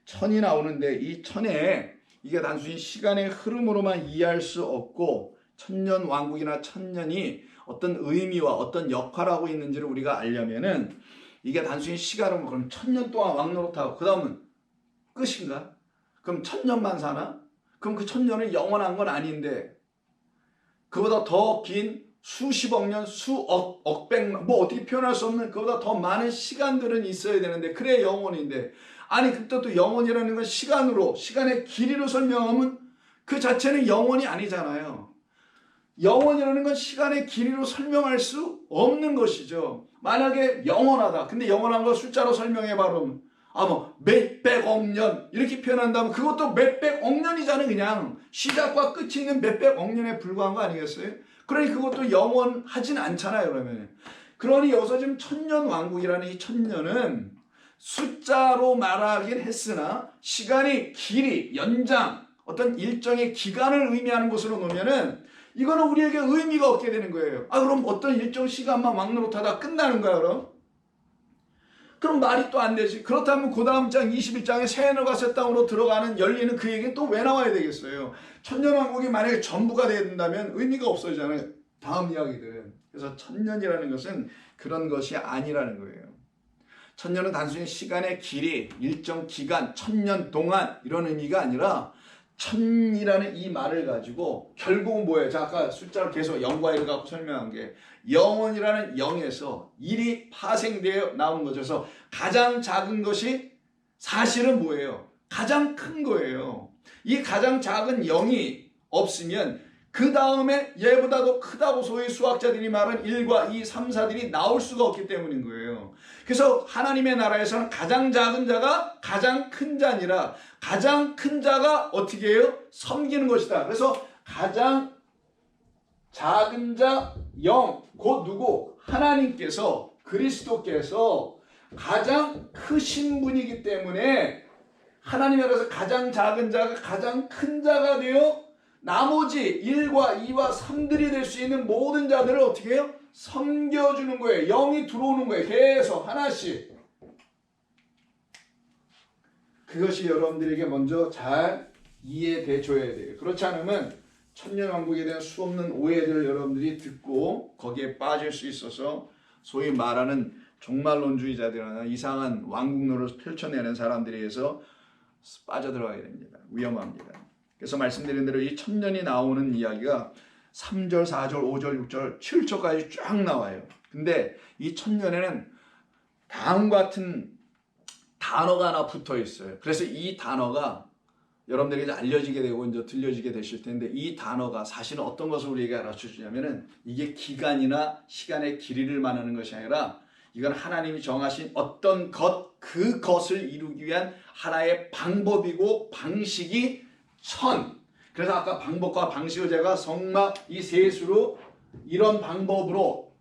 천이 나오는데, 이 천에 이게 단순히 시간의 흐름으로만 이해할 수 없고, 천년 왕국이나 천년이 어떤 의미와 어떤 역할을 하고 있는지를 우리가 알려면은, 이게 단순히 시간으로 그럼 천년 동안 왕노릇하고 그 다음은 끝인가? 그럼 천년만 사나? 그럼 그 천년은 영원한 건 아닌데, 그보다 더 긴 수십억 년, 수억, 억백만, 뭐 어떻게 표현할 수 없는 그보다 더 많은 시간들은 있어야 되는데 그래야 영원인데, 아니 그때 또 영원이라는 건 시간으로, 시간의 길이로 설명하면 그 자체는 영원이 아니잖아요. 영원이라는 건 시간의 길이로 설명할 수 없는 것이죠. 만약에 영원하다. 근데 영원한 걸 숫자로 설명해봐 그러면 뭐 몇백억 년 이렇게 표현한다면 그것도 몇백억 년이잖아요. 그냥 시작과 끝이 있는 몇백억 년에 불과한 거 아니겠어요? 그러니 그것도 영원하진 않잖아요. 그러니 여기서 지금 천년왕국이라는 이 천년은 숫자로 말하긴 했으나 시간의 길이, 연장, 어떤 일정의 기간을 의미하는 것으로 놓으면은 이거는 우리에게 의미가 없게 되는 거예요. 그럼 어떤 일정 시간만 왕노릇하다 끝나는 거야 그럼? 그럼 말이 또 안 되지. 그렇다면 그 다음 장 21장에 새 하늘과 새 땅으로 들어가는 열리는 그 얘기는 또 왜 나와야 되겠어요? 천년왕국이 만약에 전부가 된다면 의미가 없어지잖아요. 다음 이야기들은. 그래서 천년이라는 것은 그런 것이 아니라는 거예요. 천년은 단순히 시간의 길이, 일정 기간, 천년 동안 이런 의미가 아니라 천이라는 이 말을 가지고 결국은 뭐예요? 자, 아까 숫자를 계속 0과 1을 갖고 설명한 게 영원이라는 0에서 1이 파생되어 나온 거죠. 그래서 가장 작은 것이 사실은 뭐예요? 가장 큰 거예요. 이 가장 작은 0이 없으면 그 다음에 얘보다도 크다고 소위 수학자들이 말한 1과 2, 3, 4들이 나올 수가 없기 때문인 거예요. 그래서 하나님의 나라에서는 가장 작은 자가 가장 큰 자니라 가장 큰 자가 어떻게 해요? 섬기는 것이다. 그래서 가장 작은 자 0, 곧 누구? 하나님께서, 그리스도께서 가장 크신 분이기 때문에 하나님의 나라에서 가장 작은 자가 가장 큰 자가 되어 나머지 1과 2와 3들이 될 수 있는 모든 자들을 어떻게 해요? 섬겨주는 거예요. 0이 들어오는 거예요. 계속 하나씩. 그것이 여러분들에게 먼저 잘 이해돼 줘야 돼요. 그렇지 않으면 천년왕국에 대한 수없는 오해들을 여러분들이 듣고 거기에 빠질 수 있어서 소위 말하는 종말론주의자들이나 이상한 왕국론을 펼쳐내는 사람들에 의해서 빠져들어가게 됩니다. 위험합니다. 그래서 말씀드린 대로 이 천년이 나오는 이야기가 3절, 4절, 5절, 6절, 7절까지 쫙 나와요. 근데 이 천년에는 다음과 같은 단어가 하나 붙어 있어요. 그래서 이 단어가 여러분들에게 알려지게 되고 이제 들려지게 되실 텐데 이 단어가 사실은 어떤 것을 우리에게 가르쳐 주냐면은 이게 기간이나 시간의 길이를 말하는 것이 아니라 이건 하나님이 정하신 어떤 것, 그것을 이루기 위한 하나의 방법이고 방식이 그래서 아까 방법과 방식을 제가 성막 이 세수로 이런 방법으로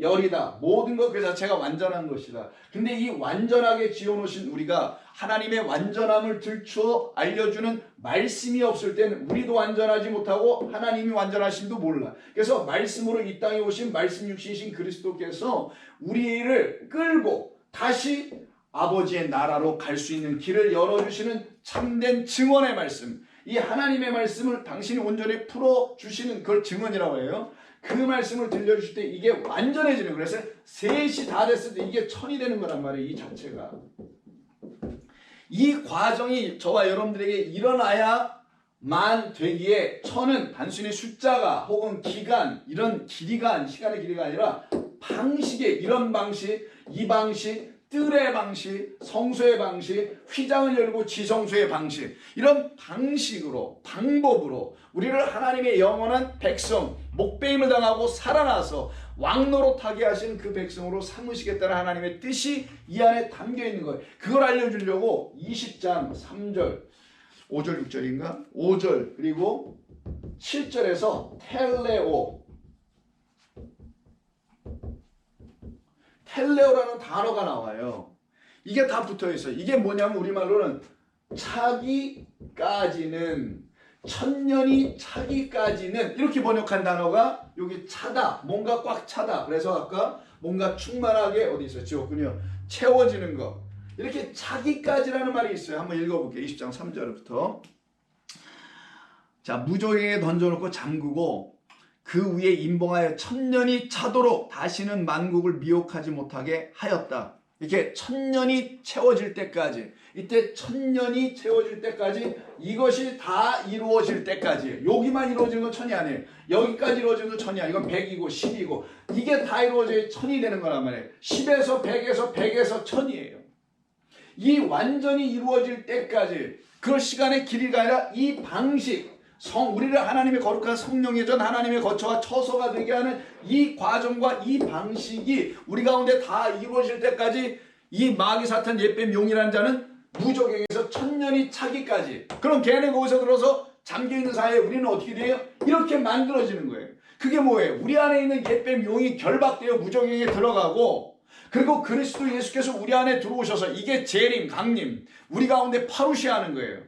열이다. 모든 것 그 자체가 완전한 것이다. 근데 이 완전하게 지어놓으신 우리가 하나님의 완전함을 들추어 알려주는 말씀이 없을 때는 우리도 완전하지 못하고 하나님이 완전하심도 몰라. 그래서 말씀으로 이 땅에 오신 말씀 육신이신 그리스도께서 우리를 끌고 다시 아버지의 나라로 갈 수 있는 길을 열어주시는 참된 증언의 말씀, 이 하나님의 말씀을 당신이 온전히 풀어주시는 그걸 증언이라고 해요. 그 말씀을 들려주실 때 이게 완전해지는 거예요. 그래서 셋이 다 됐을 때 이게 천이 되는 거란 말이에요. 이 자체가. 이 과정이 저와 여러분들에게 일어나야만 되기에 천은 단순히 숫자가 혹은 기간, 이런 길이가, 시간의 길이가 아니라 방식의 이런 방식, 이 방식, 뜰의 방식, 성소의 방식, 휘장을 열고 지성소의 방식, 이런 방식으로, 방법으로 우리를 하나님의 영원한 백성, 목배임을 당하고 살아나서 왕노릇하게 하신 그 백성으로 삼으시겠다는 하나님의 뜻이 이 안에 담겨 있는 거예요. 그걸 알려주려고 20장 3절, 5절, 6절인가? 5절 그리고 7절에서 텔레오라는 단어가 나와요. 이게 다 붙어 있어요. 이게 뭐냐면 우리말로는 차기까지는, 천년이 차기까지는 이렇게 번역한 단어가 여기 차다, 뭔가 꽉 차다. 그래서 아까 뭔가 충만하게 어디 있었죠? 채워지는 거. 이렇게 차기까지라는 말이 있어요. 한번 읽어볼게요. 20장 3절부터. 자, 무저에게 던져놓고 잠그고 그 위에 임봉하여 천년이 차도록 다시는 만국을 미혹하지 못하게 하였다. 이렇게 천년이 채워질 때까지, 이때 천년이 채워질 때까지, 이것이 다 이루어질 때까지, 여기만 이루어지는 건 천이 아니에요. 여기까지 이루어지는 건 천이 아니고 100이고 10이고 이게 다 이루어져야 천이 되는 거란 말이에요. 10에서 100에서 100에서 천이에요. 이 완전히 이루어질 때까지, 그 시간의 길이가 아니라 이 방식, 우리를 하나님의 거룩한 성령의 전 하나님의 거처와 처소가 되게 하는 이 과정과 이 방식이 우리 가운데 다 이루어질 때까지, 이 마귀 사탄 옛뱀 용이라는 자는 무적행에서 천년이 차기까지, 그럼 걔네 거기서 들어서 잠겨있는 사이에 우리는 어떻게 돼요? 이렇게 만들어지는 거예요. 그게 뭐예요? 우리 안에 있는 옛뱀 용이 결박되어 무적행에 들어가고, 그리고 그리스도 예수께서 우리 안에 들어오셔서, 이게 재림, 강림, 우리 가운데 파루시하는 거예요.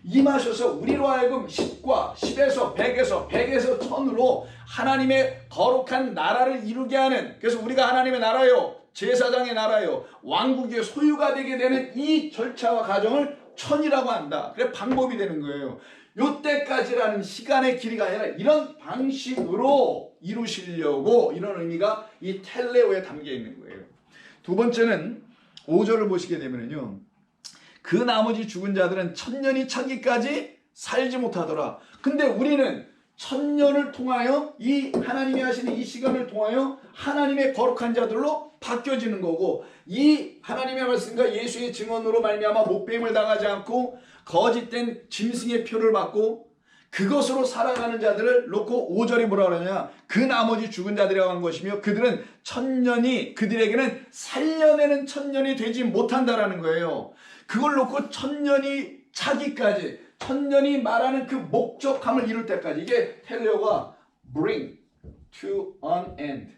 임하셔서 우리로 하여금 10과 10에서 100에서 100에서 1000으로 하나님의 거룩한 나라를 이루게 하는, 그래서 우리가 하나님의 나라요, 제사장의 나라요, 왕국의 소유가 되게 되는 이 절차와 과정을 천이라고 한다. 그래 방법이 되는 거예요. 요때까지라는 시간의 길이가 아니라 이런 방식으로 이루시려고, 이런 의미가 이 텔레오에 담겨 있는 거예요. 두 번째는 5절을 보시게 되면요, 그 나머지 죽은 자들은 천년이 차기까지 살지 못하더라. 근데 우리는 천년을 통하여, 이 하나님이 하시는 이 시간을 통하여 하나님의 거룩한 자들로 바뀌어지는 거고, 이 하나님의 말씀과 예수의 증언으로 말미암아 못뱀을 당하지 않고 거짓된 짐승의 표를 받고 그것으로 살아가는 자들을 놓고 5절이 뭐라 그러냐, 그 나머지 죽은 자들이라고 한 것이며 그들은 천년이, 그들에게는 살려내는 천년이 되지 못한다라는 거예요. 그걸 놓고 천년이 차기까지, 천년이 말하는 그 목적함을 이룰 때까지, 이게 텔레오가 bring to an end,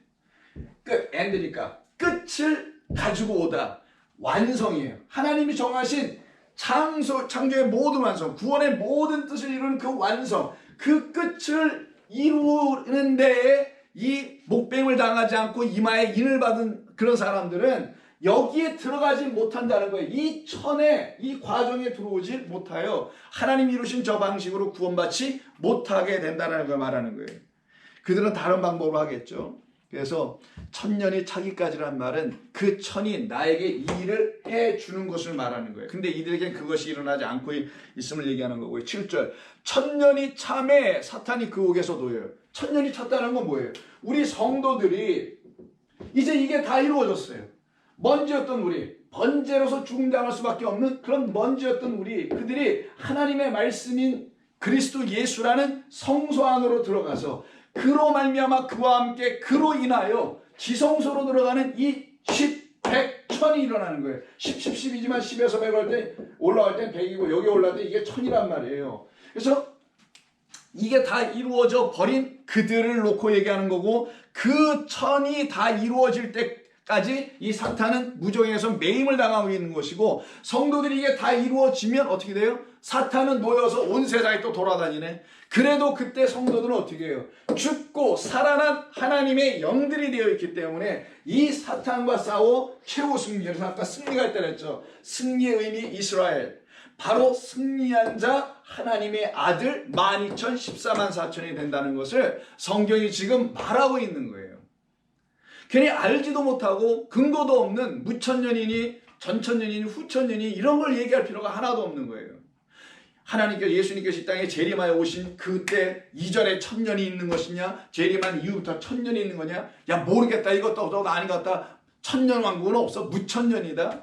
end니까 끝을 가지고 오다, 완성이에요. 하나님이 정하신 창조의 모든 완성, 구원의 모든 뜻을 이루는 그 완성, 그 끝을 이루는 데에 이 목뱀을 당하지 않고 이마에 인을 받은 그런 사람들은 여기에 들어가지 못한다는 거예요. 이 천에, 이 과정에 들어오지 못하여 하나님이 이루신 저 방식으로 구원받지 못하게 된다는 걸 말하는 거예요. 그들은 다른 방법으로 하겠죠. 그래서 천년이 차기까지란 말은 그 천이 나에게 이 일을 해주는 것을 말하는 거예요. 근데 이들에겐 그것이 일어나지 않고 있음을 얘기하는 거고요. 7절, 천년이 참에 사탄이 그 옥에서 놓여요. 천년이 찼다는 건 뭐예요? 우리 성도들이 이제 이게 다 이루어졌어요. 먼지였던 우리, 번제로서 죽음당할 수밖에 없는 그런 먼지였던 우리, 그들이 하나님의 말씀인 그리스도 예수라는 성소 안으로 들어가서 그로 말미암아 그와 함께 그로 인하여 지성소로 들어가는 이 10, 100, 1000이 일어나는 거예요. 10, 10, 10이지만 10에서 100 할 때 올라갈 때 100이고 여기 올라갈 때 이게 1000이란 말이에요. 그래서 이게 다 이루어져 버린 그들을 놓고 얘기하는 거고, 그 1000이 다 이루어질 때까지 이 사탄은 무정에서 매임을 당하고 있는 것이고, 성도들이 이게 다 이루어지면 어떻게 돼요? 사탄은 놓여서 온 세상에 또 돌아다니네. 그래도 그때 성도들은 어떻게 해요? 죽고 살아난 하나님의 영들이 되어 있기 때문에 이 사탄과 싸워 최후 승리, 그래서 아까 승리가 있다고 했죠. 승리의 의미 이스라엘, 바로 승리한 자 하나님의 아들 12,000, 14만 4천이 된다는 것을 성경이 지금 말하고 있는 거예요. 괜히 알지도 못하고 근거도 없는 무천년이니 전천년이니 후천년이니 이런 걸 얘기할 필요가 하나도 없는 거예요. 하나님께서, 예수님께서 이 땅에 재림하여 오신 그때 이전에 1000년이 있는 것이냐, 재림한 이후부터 1000년이 있는 거냐, 야 모르겠다, 이것도 아닌 것 같다, 1000년 왕국은 없어, 무천년이다,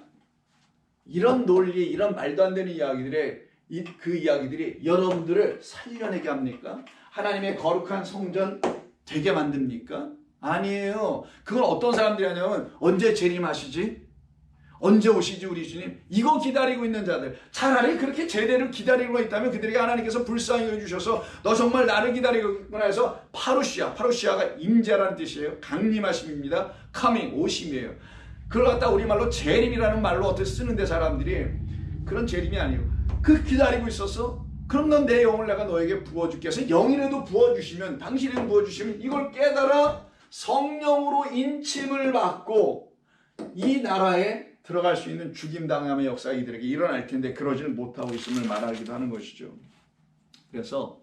이런 논리, 이런 말도 안 되는 그 이야기들이 여러분들을 살려내게 합니까? 하나님의 거룩한 성전 되게 만듭니까? 아니에요. 그건 어떤 사람들이 하냐면, 언제 재림하시지? 언제 오시지 우리 주님? 이거 기다리고 있는 자들. 차라리 그렇게 제대로 기다리고 있다면 그들에게 하나님께서 불쌍히 여주셔서 너 정말 나를 기다리구나 해서 파루시아가 임재라는 뜻이에요. 강림하심입니다. coming, 오심이에요. 그걸 갖다 우리말로 재림이라는 말로 어떻게 쓰는데 사람들이, 그런 재림이 아니에요. 그 기다리고 있었어? 그럼 넌 내 영을 내가 너에게 부어줄게 해서 영이라도 부어주시면, 당신에게 부어주시면 이걸 깨달아 성령으로 인침을 받고 이 나라에 들어갈 수 있는 죽임당함의 역사가 이들에게 일어날 텐데 그러지는 못하고 있음을 말하기도 하는 것이죠. 그래서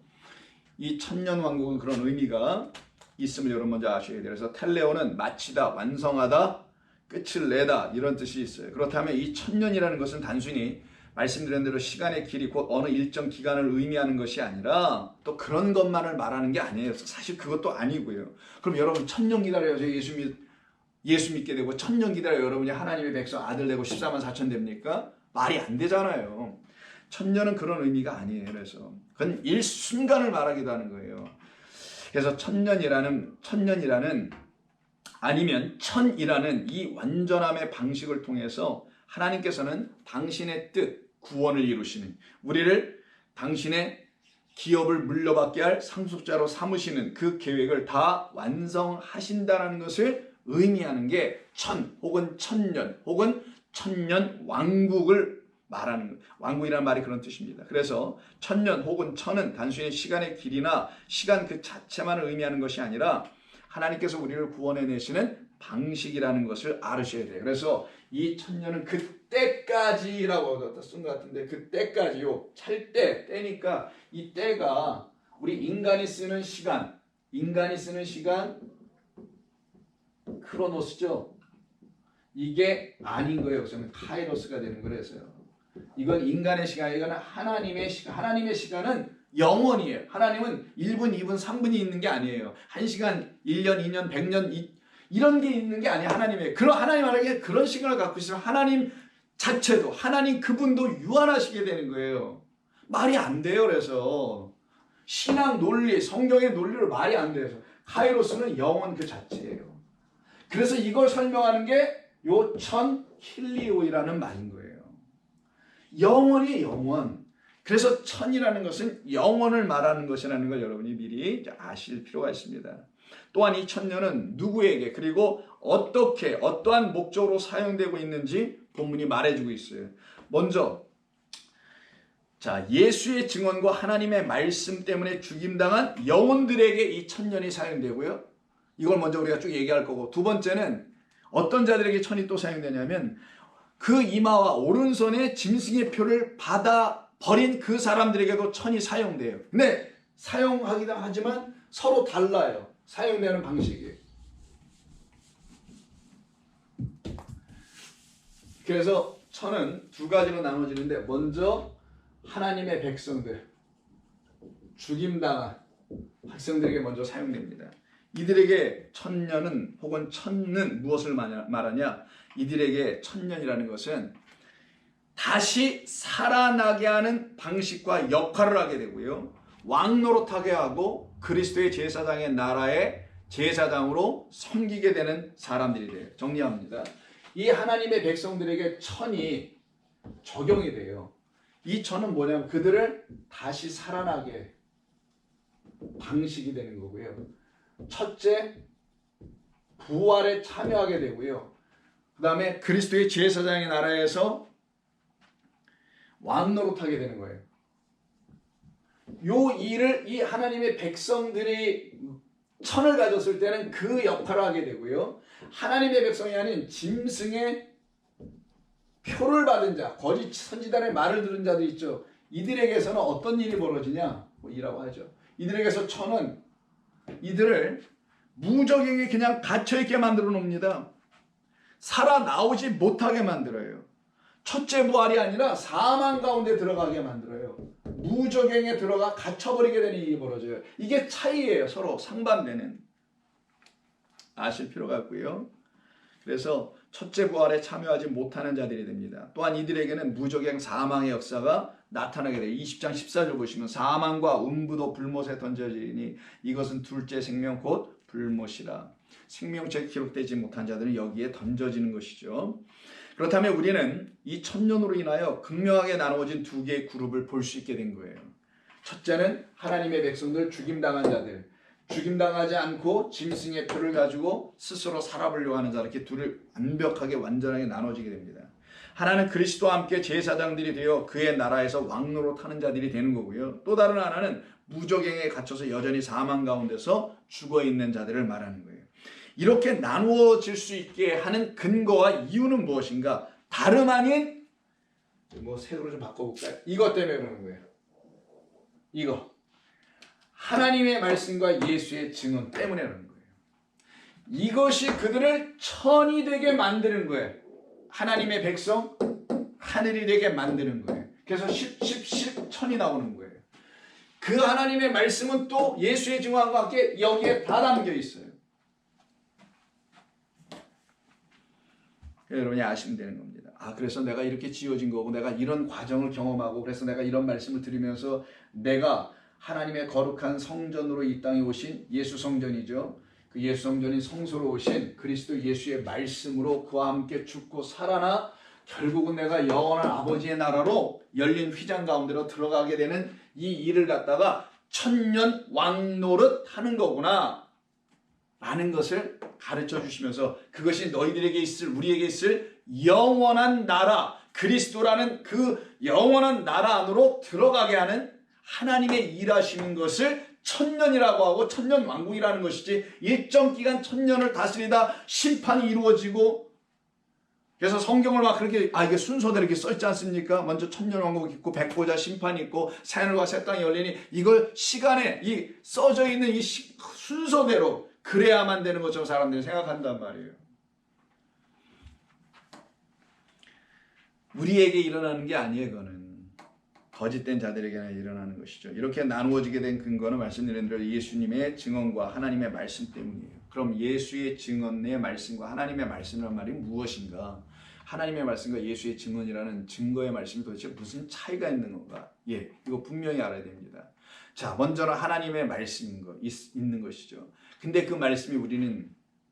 이 천년 왕국은 그런 의미가 있음을 여러분 먼저 아셔야 돼요. 그래서 텔레오는 마치다, 완성하다, 끝을 내다 이런 뜻이 있어요. 그렇다면 이 천년이라는 것은 단순히 말씀드린 대로 시간의 길이 곧 어느 일정 기간을 의미하는 것이 아니라 또 그런 것만을 말하는 게 아니에요. 사실 그것도 아니고요. 그럼 여러분 천년 기다려서 예수 믿게 되고 천년 기다려 여러분이 하나님의 백성 아들 되고 14만 4천 됩니까? 말이 안 되잖아요. 천년은 그런 의미가 아니에요. 그래서 그건 일순간을 말하기도 하는 거예요. 그래서 천년이라는 아니면 천이라는 이 완전함의 방식을 통해서 하나님께서는 당신의 뜻, 구원을 이루시는, 우리를 당신의 기업을 물려받게 할 상속자로 삼으시는 그 계획을 다 완성하신다는 것을 의미하는 게 천 혹은 천년 혹은 천년 왕국을 말하는 것. 왕국이라는 말이 그런 뜻입니다. 그래서 천년 혹은 천은 단순히 시간의 길이나 시간 그 자체만을 의미하는 것이 아니라 하나님께서 우리를 구원해내시는 방식이라는 것을 알으셔야 돼요. 그래서 이 천년은 그때까지라고 쓴 것 같은데 그때까지요. 찰 때니까 이 때가 우리 인간이 쓰는 시간 크로노스죠. 이게 아닌 거예요. 그래서 카이로스가 되는 거라서요. 이건 인간의 시간, 이건 하나님의 시간. 하나님의 시간은 영원이에요. 하나님은 1분, 2분, 3분이 있는 게 아니에요. 1시간, 1년, 2년, 100년 이런 게 있는 게 아니에요. 하나님의. 그런 하나님에게 그런 시간을 갖고 있으면 하나님 자체도 하나님 그분도 유한하시게 되는 거예요. 말이 안 돼요. 그래서 신앙 논리, 성경의 논리로 말이 안 돼요. 카이로스는 영원 그 자체예요. 그래서 이걸 설명하는 게 요 천 힐리오이라는 말인 거예요. 영원이 영원. 그래서 천이라는 것은 영원을 말하는 것이라는 걸 여러분이 미리 아실 필요가 있습니다. 또한 이 천년은 누구에게 그리고 어떻게 어떠한 목적으로 사용되고 있는지 본문이 말해주고 있어요. 먼저 예수의 증언과 하나님의 말씀 때문에 죽임당한 영혼들에게 이 천년이 사용되고요. 이걸 먼저 우리가 쭉 얘기할 거고, 두 번째는 어떤 자들에게 천이 또 사용되냐면 그 이마와 오른손에 짐승의 표를 받아 버린 그 사람들에게도 천이 사용돼요. 근데 사용하기도 하지만 서로 달라요. 사용되는 방식이. 그래서 천은 두 가지로 나눠지는데 먼저 하나님의 백성들, 죽임당한 백성들에게 먼저 사용됩니다. 이들에게 천년은 혹은 천는 무엇을 말하냐? 이들에게 천년이라는 것은 다시 살아나게 하는 방식과 역할을 하게 되고요. 왕노릇하게 하고 그리스도의 제사장의 나라의 제사장으로 섬기게 되는 사람들이 돼요. 정리합니다. 이 하나님의 백성들에게 천이 적용이 돼요. 이 천은 뭐냐면 그들을 다시 살아나게 방식이 되는 거고요. 첫째, 부활에 참여하게 되고요. 그 다음에 그리스도의 제사장의 나라에서 왕노릇하게 되는 거예요. 요 일을 이 하나님의 백성들이 천을 가졌을 때는 그 역할을 하게 되고요. 하나님의 백성이 아닌 짐승의 표를 받은 자, 거짓 선지자의 말을 들은 자도 있죠. 이들에게서는 어떤 일이 벌어지냐? 이라고 하죠. 이들에게서 천은 이들을 무적행에 그냥 갇혀있게 만들어 놓습니다. 살아나오지 못하게 만들어요. 첫째 부활이 아니라 사망 가운데 들어가게 만들어요. 무적행에 들어가 갇혀버리게 되는 일이 벌어져요. 이게 차이예요. 서로 상반되는. 아실 필요가 있고요. 그래서 첫째 부활에 참여하지 못하는 자들이 됩니다. 또한 이들에게는 무적행 사망의 역사가 나타나게 돼요. 20장 14절 보시면 사망과 음부도 불못에 던져지니 이것은 둘째 생명 곧 불못이라. 생명책에 기록되지 못한 자들은 여기에 던져지는 것이죠. 그렇다면 우리는 이 천년으로 인하여 극명하게 나누어진 두 개의 그룹을 볼 수 있게 된 거예요. 첫째는 하나님의 백성들, 죽임당한 자들, 죽임당하지 않고 짐승의 표를 가지고 스스로 살아보려고 하는 자, 이렇게 둘을 완벽하게 완전하게 나눠지게 됩니다. 하나는 그리스도와 함께 제사장들이 되어 그의 나라에서 왕노릇하는 자들이 되는 거고요. 또 다른 하나는 무적행에 갇혀서 여전히 사망 가운데서 죽어있는 자들을 말하는 거예요. 이렇게 나누어질 수 있게 하는 근거와 이유는 무엇인가? 다름 아닌 색으로 좀 바꿔볼까요? 이것 때문에 그러는 거예요. 이거 하나님의 말씀과 예수의 증언 때문에 그러는 거예요. 이것이 그들을 천이 되게 만드는 거예요. 하나님의 백성, 하늘이 되게 만드는 거예요. 그래서 10 천이 나오는 거예요. 그 하나님의 말씀은 또 예수의 증언과 함께 여기에 다 담겨 있어요. 여러분이 아시면 되는 겁니다. 그래서 내가 이렇게 지어진 거고 내가 이런 과정을 경험하고 그래서 내가 이런 말씀을 들으면서 내가 하나님의 거룩한 성전으로 이 땅에 오신 예수 성전이죠. 그 예수 성전인 성소로 오신 그리스도 예수의 말씀으로 그와 함께 죽고 살아나 결국은 내가 영원한 아버지의 나라로 열린 휘장 가운데로 들어가게 되는 이 일을 갖다가 천년 왕노릇 하는 거구나 라는 것을 가르쳐 주시면서 그것이 너희들에게 있을 우리에게 있을 영원한 나라 그리스도라는 그 영원한 나라 안으로 들어가게 하는 하나님의 일하시는 것을 천년이라고 하고 천년 왕국이라는 것이지 일정 기간 천년을 다스리다 심판이 이루어지고 그래서 성경을 막 그렇게 이게 순서대로 이렇게 써 있지 않습니까? 먼저 천년 왕국 있고 백보자 심판이 있고 새하늘과 새 땅이 열리니 이걸 시간에 이 써져 있는 이 순서대로 그래야만 되는 것처럼 사람들이 생각한단 말이에요. 우리에게 일어나는 게 아니에요. 그거는 거짓된 자들에게나 일어나는 것이죠. 이렇게 나누어지게 된 근거는 말씀드린 대로 예수님의 증언과 하나님의 말씀 때문이에요. 그럼 예수의 증언의 말씀과 하나님의 말씀이란 말이 무엇인가? 하나님의 말씀과 예수의 증언이라는 증거의 말씀이 도대체 무슨 차이가 있는 건가? 이거 분명히 알아야 됩니다. 자, 먼저는 하나님의 말씀인 거 있는 것이죠. 근데 그 말씀이 우리는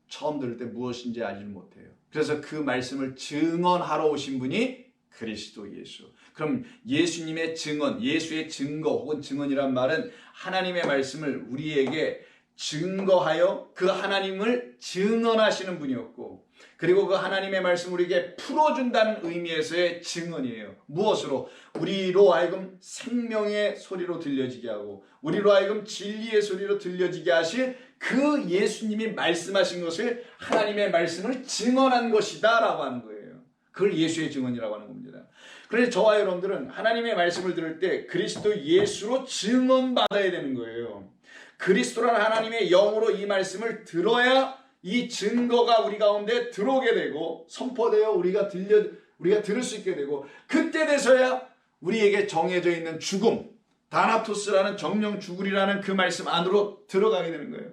처음 들을 때 무엇인지 알지 못해요. 그래서 그 말씀을 증언하러 오신 분이 그리스도 예수. 그럼 예수님의 증언, 예수의 증거 혹은 증언이란 말은 하나님의 말씀을 우리에게 증거하여 그 하나님을 증언하시는 분이었고 그리고 그 하나님의 말씀을 우리에게 풀어준다는 의미에서의 증언이에요. 무엇으로? 우리로 하여금 생명의 소리로 들려지게 하고 우리로 하여금 진리의 소리로 들려지게 하실 그 예수님이 말씀하신 것을 하나님의 말씀을 증언한 것이다 라고 하는 거예요. 그걸 예수의 증언이라고 하는 겁니다. 그래서 저와 여러분들은 하나님의 말씀을 들을 때 그리스도 예수로 증언받아야 되는 거예요. 그리스도라는 하나님의 영으로 이 말씀을 들어야 이 증거가 우리 가운데 들어오게 되고 선포되어 우리가 들을 수 있게 되고 그때 돼서야 우리에게 정해져 있는 죽음, 다나토스라는 정령 죽으리라는 그 말씀 안으로 들어가게 되는 거예요.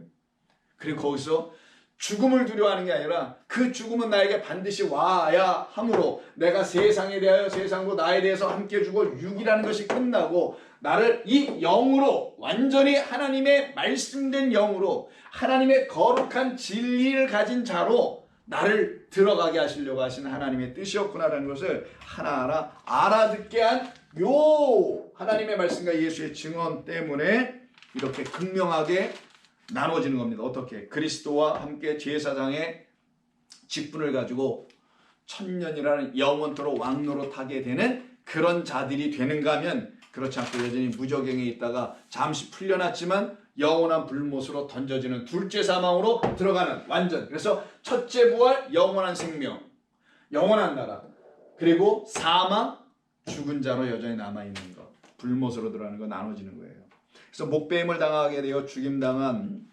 그리고 거기서 죽음을 두려워하는 게 아니라 그 죽음은 나에게 반드시 와야 하므로 내가 세상에 대하여 세상도 나에 대해서 함께 죽어 육이라는 것이 끝나고 나를 이 영으로 완전히 하나님의 말씀된 영으로 하나님의 거룩한 진리를 가진 자로 나를 들어가게 하시려고 하시는 하나님의 뜻이었구나라는 것을 하나하나 알아듣게 한 요 하나님의 말씀과 예수의 증언 때문에 이렇게 극명하게 나눠지는 겁니다. 어떻게? 그리스도와 함께 제사장의 직분을 가지고 천년이라는 영원토록 왕노릇 하게 되는 그런 자들이 되는가 하면 그렇지 않고 여전히 무저갱에 있다가 잠시 풀려났지만 영원한 불못으로 던져지는 둘째 사망으로 들어가는 완전. 그래서 첫째 부활, 영원한 생명, 영원한 나라. 그리고 사망, 죽은 자로 여전히 남아있는 것. 불못으로 들어가는 거 나눠지는 거예요. 그래서 목배임을 당하게 되어 죽임당한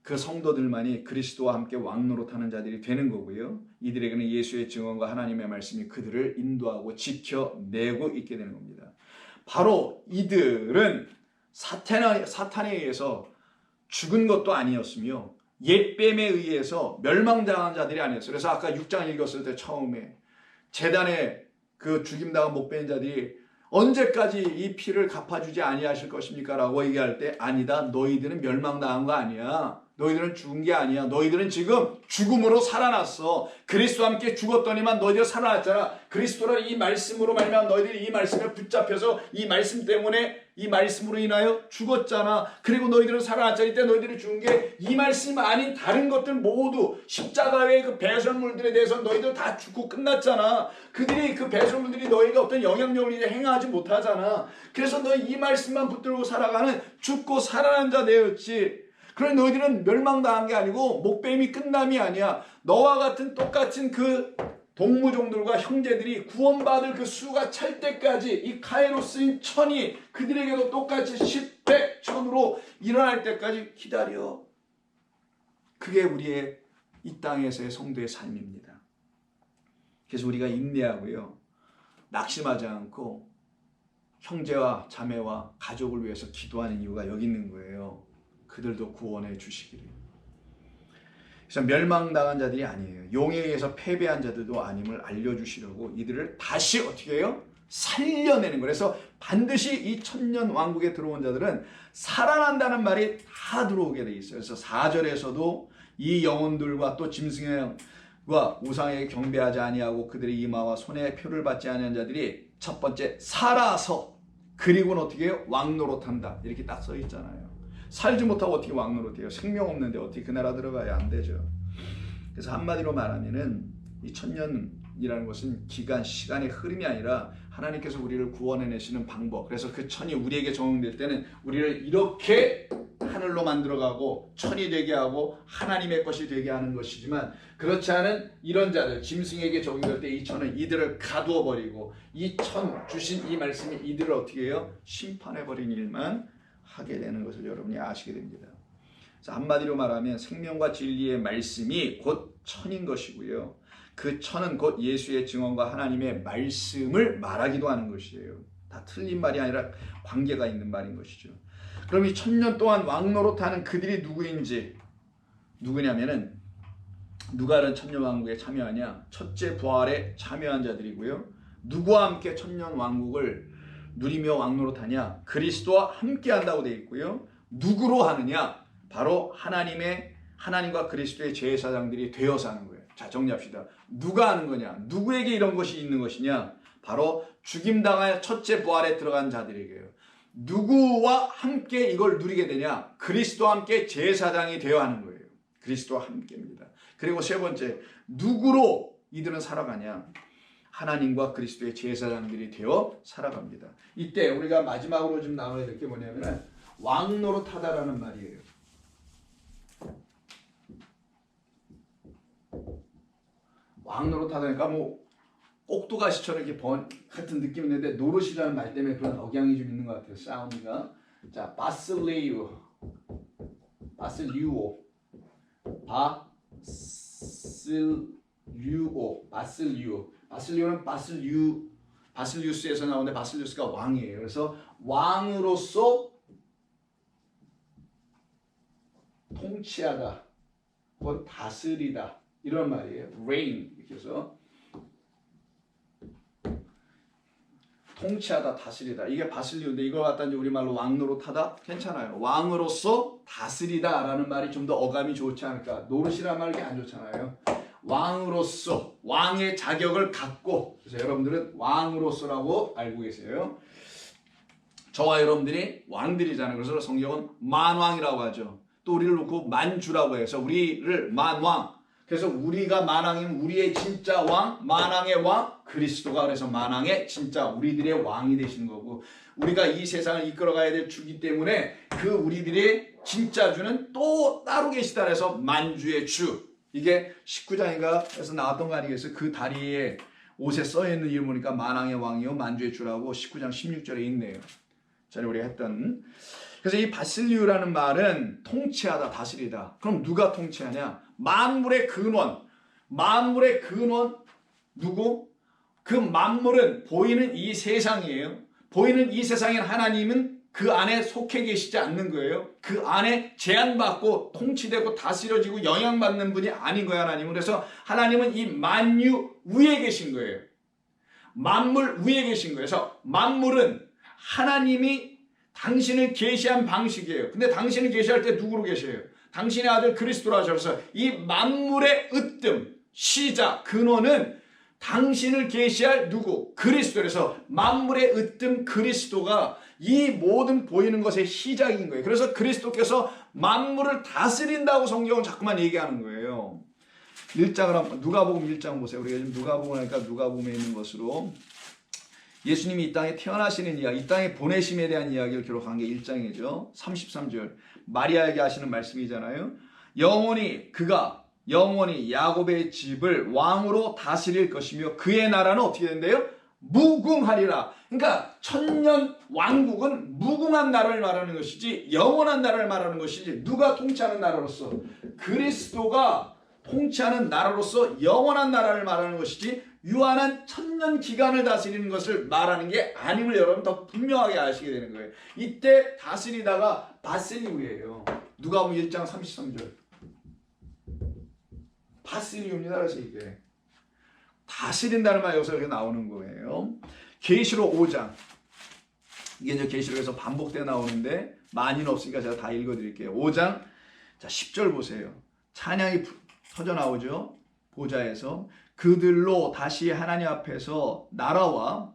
그 성도들만이 그리스도와 함께 왕노릇하는 자들이 되는 거고요. 이들에게는 예수의 증언과 하나님의 말씀이 그들을 인도하고 지켜내고 있게 되는 겁니다. 바로 이들은 사탄에 의해서 죽은 것도 아니었으며 옛뱀에 의해서 멸망당한 자들이 아니었어요. 그래서 아까 6장 읽었을 때 처음에 제단에 그 죽임당한 목배인 자들이 언제까지 이 피를 갚아주지 아니하실 것입니까? 라고 얘기할 때 아니다. 너희들은 멸망당한 거 아니야. 너희들은 죽은 게 아니야. 너희들은 지금 죽음으로 살아났어. 그리스도와 함께 죽었더니만 너희들 살아났잖아. 그리스도라는 이 말씀으로 말미암아 너희들이 이 말씀에 붙잡혀서 이 말씀 때문에 이 말씀으로 인하여 죽었잖아. 그리고 너희들은 살아났잖아. 이때 너희들이 죽은 게 이 말씀 아닌 다른 것들 모두 십자가의 그 배설물들에 대해서 너희들 다 죽고 끝났잖아. 그들이 그 배설물들이 너희가 어떤 영향력을 이제 행하지 못하잖아. 그래서 너희 이 말씀만 붙들고 살아가는 죽고 살아난 자 되었지. 그래 너희들은 멸망당한 게 아니고 목배임이 끝남이 아니야. 너와 같은 똑같은 그 동무종들과 형제들이 구원받을 그 수가 찰 때까지 이 카이로스인 천이 그들에게도 똑같이 10, 100, 1000으로 일어날 때까지 기다려. 그게 우리의 이 땅에서의 성도의 삶입니다. 그래서 우리가 인내하고요, 낙심하지 않고 형제와 자매와 가족을 위해서 기도하는 이유가 여기 있는 거예요. 그들도 구원해 주시기를. 그래서 멸망당한 자들이 아니에요. 용에 의해서 패배한 자들도 아님을 알려주시려고 이들을 다시 어떻게 해요? 살려내는 거예요. 그래서 반드시 이 천년 왕국에 들어온 자들은 살아난다는 말이 다 들어오게 돼 있어요. 그래서 4절에서도 이 영혼들과 또 짐승과 우상에게 경배하지 아니하고 그들의 이마와 손에 표를 받지 아니한 자들이 첫 번째 살아서, 그리고는 어떻게 해요? 왕노릇한다. 이렇게 딱 써 있잖아요. 살지 못하고 어떻게 왕노릇해요? 생명 없는데 어떻게 그 나라 들어가야 안 되죠. 그래서 한마디로 말하면은 이 천년이라는 것은 기간, 시간의 흐름이 아니라 하나님께서 우리를 구원해내시는 방법. 그래서 그 천이 우리에게 적용될 때는 우리를 이렇게 하늘로 만들어가고 천이 되게 하고 하나님의 것이 되게 하는 것이지만, 그렇지 않은 이런 자들, 짐승에게 적용될 때 이 천은 이들을 가두어 버리고 이 천 주신 이 말씀이 이들을 어떻게 해요? 심판해버린 일만 하게 되는 것을 여러분이 아시게 됩니다. 그래서 한마디로 말하면 생명과 진리의 말씀이 곧 천인 것이고요. 그 천은 곧 예수의 증언과 하나님의 말씀을 말하기도 하는 것이에요. 다 틀린 말이 아니라 관계가 있는 말인 것이죠. 그럼 이 천년 동안 왕노릇하는 그들이 누구냐면은 누가 이런 천년 왕국에 참여하냐? 첫째 부활에 참여한 자들이고요. 누구와 함께 천년 왕국을 누리며 왕노릇하냐? 그리스도와 함께 한다고 되어 있고요. 누구로 하느냐? 바로 하나님과 그리스도의 제사장들이 되어서 하는 거예요. 자, 정리합시다. 누가 하는 거냐? 누구에게 이런 것이 있는 것이냐? 바로 죽임당하여 첫째 부활에 들어간 자들에게요. 누구와 함께 이걸 누리게 되냐? 그리스도와 함께 제사장이 되어 하는 거예요. 그리스도와 함께입니다. 그리고 세 번째, 누구로 이들은 살아가냐? 하나님과 그리스도의 제사장들이 되어 살아갑니다. 이때 우리가 마지막으로 좀 나눠야 될 게 뭐냐면 왕노릇하다라는 말이에요. 왕노릇하다니까 뭐 꼭두가시처럼 이렇게 같은 느낌이 있는데 노릇이라는 말 때문에 그런 억양이 좀 있는 것 같아요. 사운드가. 자, 바실리오. 바실리오는 바실리우스에서 나오는데 바실리우스가 왕이에요. 그래서 왕으로서 통치하다 혹은 다스리다 이런 말이에요. reign 이렇게 해서 통치하다, 다스리다. 이게 바실리오인데 이걸 갖다 이제 우리말로 왕노릇하다 괜찮아요. 왕으로서 다스리다라는 말이 좀 더 어감이 좋지 않을까. 노릇이라는 말이 안 좋잖아요. 왕으로서, 왕의 자격을 갖고. 그래서 여러분들은 왕으로서라고 알고 계세요. 저와 여러분들이 왕들이잖아요. 그래서 성경은 만왕이라고 하죠. 또 우리를 놓고 만주라고 해서 우리를 만왕. 그래서 우리가 만왕이면 우리의 진짜 왕, 만왕의 왕, 그리스도가 그래서 만왕의 진짜 우리들의 왕이 되시는 거고, 우리가 이 세상을 이끌어가야 될 주기 때문에 그 우리들의 진짜 주는 또 따로 계시다 그래서 만주의 주. 이게 19장인가에서 나왔던 거 아니겠어요? 그 다리에 옷에 써있는 이름 보니까 만왕의 왕이요 만주의 주라고 19장 16절에 있네요. 전에 우리가 했던. 그래서 이 바실리우라는 말은 통치하다, 다스리다. 그럼 누가 통치하냐? 만물의 근원 누구? 그 만물은 보이는 이 세상이에요. 보이는 이 세상에 하나님은 그 안에 속해 계시지 않는 거예요. 그 안에 제한받고 통치되고 다스려지고 영향받는 분이 아닌 거예요, 하나님은. 그래서 하나님은 이 만유 위에 계신 거예요. 만물 위에 계신 거예요. 그래서 만물은 하나님이 당신을 계시한 방식이에요. 근데 당신을 계시할 때 누구로 계셔요? 당신의 아들 그리스도로 하셔서 이 만물의 으뜸, 시작, 근원은 당신을 계시할 누구? 그리스도에서 만물의 으뜸 그리스도가 이 모든 보이는 것의 시작인 거예요. 그래서 그리스도께서 만물을 다스린다고 성경은 자꾸만 얘기하는 거예요. 1장을 한번 누가복음 1장 보세요. 우리가 지금 누가복음 하니까 누가복음에 있는 것으로 예수님이 이 땅에 태어나시는 이야기, 이 땅에 보내심에 대한 이야기를 기록한 게 1장이죠. 33절 마리아에게 하시는 말씀이잖아요. 영원히 야곱의 집을 왕으로 다스릴 것이며 그의 나라는 어떻게 된대요? 무궁하리라. 그러니까 천년 왕국은 무궁한 나라를 말하는 것이지 영원한 나라를 말하는 것이지 누가 통치하는 나라로서 그리스도가 통치하는 나라로서 영원한 나라를 말하는 것이지 유한한 천년 기간을 다스리는 것을 말하는 게 아님을 여러분 더 분명하게 아시게 되는 거예요. 이때 다스리다가 바실리우예요. 누가복음 1장 33절. 바실리우입니다. 그래서 이게 다스린다는 말 여기서 이렇게 나오는 거예요. 계시록 5장. 이게 이제 계시록에서 반복돼 나오는데 많이는 없으니까 제가 다 읽어드릴게요. 5장 자 10절 보세요. 찬양이 터져 나오죠. 보좌에서 그들로 다시 하나님 앞에서 나라와